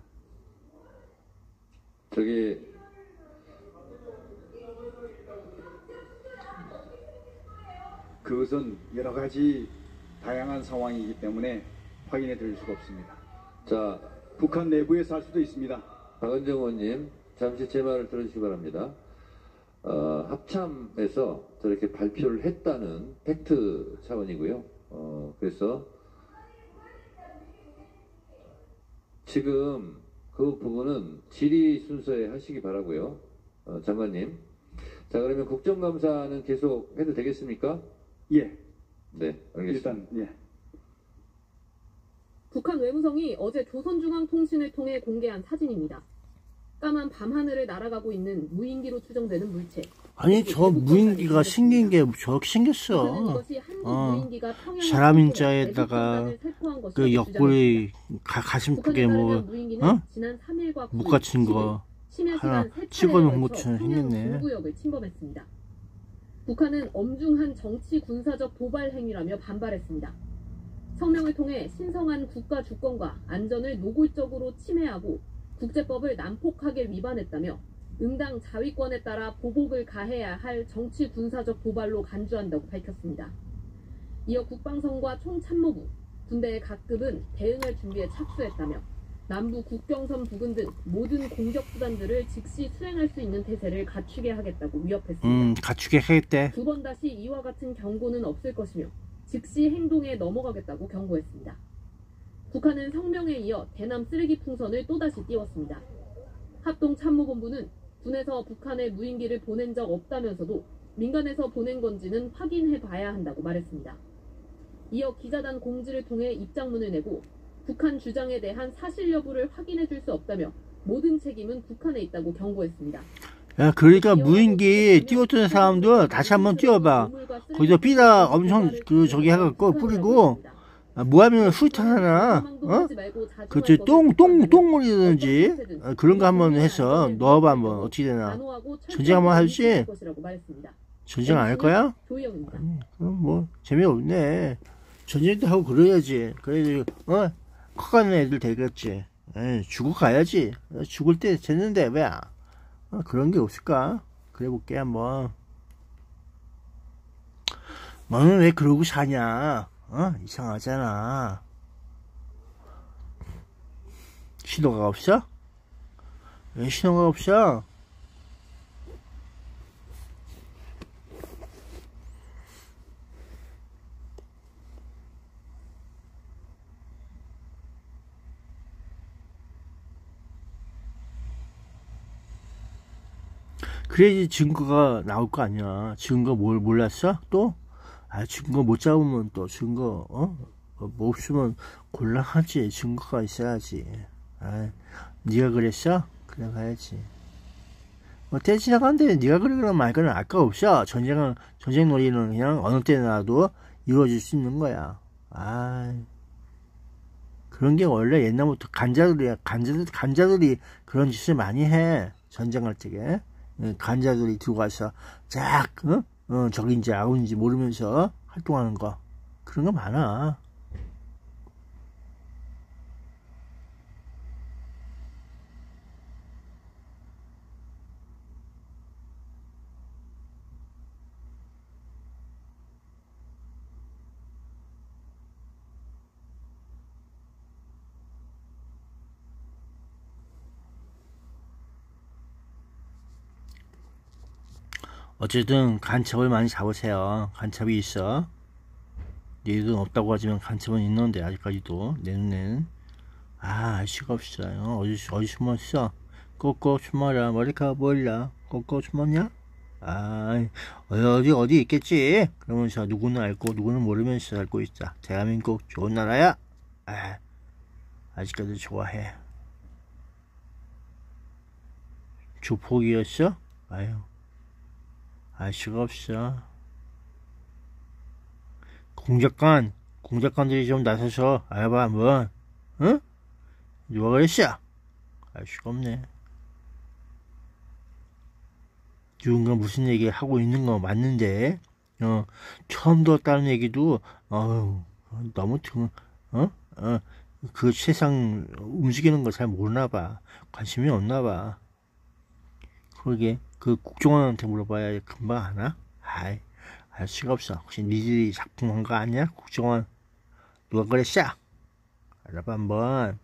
그것은 여러 가지 다양한 상황이기 때문에 확인해 드릴 수가 없습니다. 자, 북한 내부에서 할 수도 있습니다. 박은정 의원님, 잠시 제 말을 들어주시기 바랍니다. 합참에서 저렇게 발표를 했다는 팩트 차원이고요. 그래서 지금 그 부분은 질의 순서에 하시기 바라고요. 장관님. 자, 그러면 국정감사는 계속 해도 되겠습니까? 예. 네, 알겠습니다. 일단, 예. 북한 외무성이 어제 조선중앙통신을 통해 공개한 사진입니다. 까만 밤하늘을 날아가고 있는 무인기로 추정되는 물체. 아니 저 무인기가 생긴 게 저렇게 생겼어. 사람 인자에다가 그 옆구리 가슴팍에 뭐 묵 같은 거 하나 찍어놓은 것처럼 생겼네. 중구역을 침범했습니다. 북한은 엄중한 정치 군사적 도발 행위라며 반발했습니다. 성명을 통해 신성한 국가 주권과 안전을 노골적으로 침해하고 국제법을 난폭하게 위반했다며 응당 자위권에 따라 보복을 가해야 할 정치 군사적 도발로 간주한다고 밝혔습니다. 이어 국방성과 총참모부, 군대의 각급은 대응할 준비에 착수했다며 남부 국경선 부근 등 모든 공격 수단들을 즉시 수행할 수 있는 태세를 갖추게 하겠다고 위협했습니다. 갖추게 하겠대. 두 번 다시 이와 같은 경고는 없을 것이며 즉시 행동에 넘어가겠다고 경고했습니다. 북한은 성명에 이어 대남 쓰레기 풍선을 또다시 띄웠습니다. 합동참모본부는 군에서 북한에 무인기를 보낸 적 없다면서도 민간에서 보낸 건지는 확인해 봐야 한다고 말했습니다. 이어 기자단 공지를 통해 입장문을 내고 북한 주장에 대한 사실 여부를 확인해 줄 수 없다며 모든 책임은 북한에 있다고 경고했습니다. 야, 그러니까 무인기 띄웠던 사람도 다시 한번 띄워봐. 거기서 삐라 엄청 저기 해갖고 뿌리고 뭐하면 훑어하나, 그치, 똥물이든지 그런 거 한번 해서 넣어봐. 한번 어떻게 되나. 전쟁 한번 할지. 전쟁 안 할 거야? 그럼 뭐 재미없네. 전쟁도 하고 그래야지. 그래야지 커가는 애들 되겠지. 죽어가야지. 죽을 때 됐는데 왜 그런 게 없을까? 그래 볼게 한번. 너는 왜 그러고 사냐? 이상하잖아. 신호가 없어? 왜 신호가 없어? 그래야지 증거가 나올 거 아니야. 증거 뭘 몰랐어? 또? 증거 못 잡으면 또 증거 뭐 없으면 곤란하지. 증거가 있어야지. 네가 그랬어? 그래 가야지. 뭐 떼지나간데 네가 그러거나 말거나 알 거 없어. 전쟁 놀이는 그냥 어느 때나도 이루어질 수 있는 거야. 그런 게 원래 옛날부터 간자들이 그런 짓을 많이 해. 전쟁할 적에 간자들이 들고 와서 쫙 적인지 아군인지 모르면서 활동하는 거, 그런 거 많아. 어쨌든 간첩을 많이 잡으세요. 간첩이 있어. 내 눈 없다고 하지만 간첩은 있는데 아직까지도 내 눈에는 알 수가 없어요. 어디 숨었어? 꼭꼭 숨어라. 머리카락 보일라. 꼭꼭 숨었냐? 어디 있겠지. 그러면서 누구는 알고 누구는 모르면서 살고 있어. 대한민국 좋은 나라야. 아직까지 좋아해. 조폭이었어? 알 수가 없어. 공작관들이 좀 나서서 알아봐 한번. 누가 그랬어? 알 수가 없네. 누군가 무슨 얘기 하고 있는 거 맞는데 처음 들었다는 얘기도 너무 그 세상 움직이는 거 잘 모르나봐. 관심이 없나봐. 그러게 그 국정원한테 물어봐야 금방 아나? 알 수가 없어. 혹시 니들이 작품한 거 아니야? 국정원 누가 그랬어? 알아봐 한번.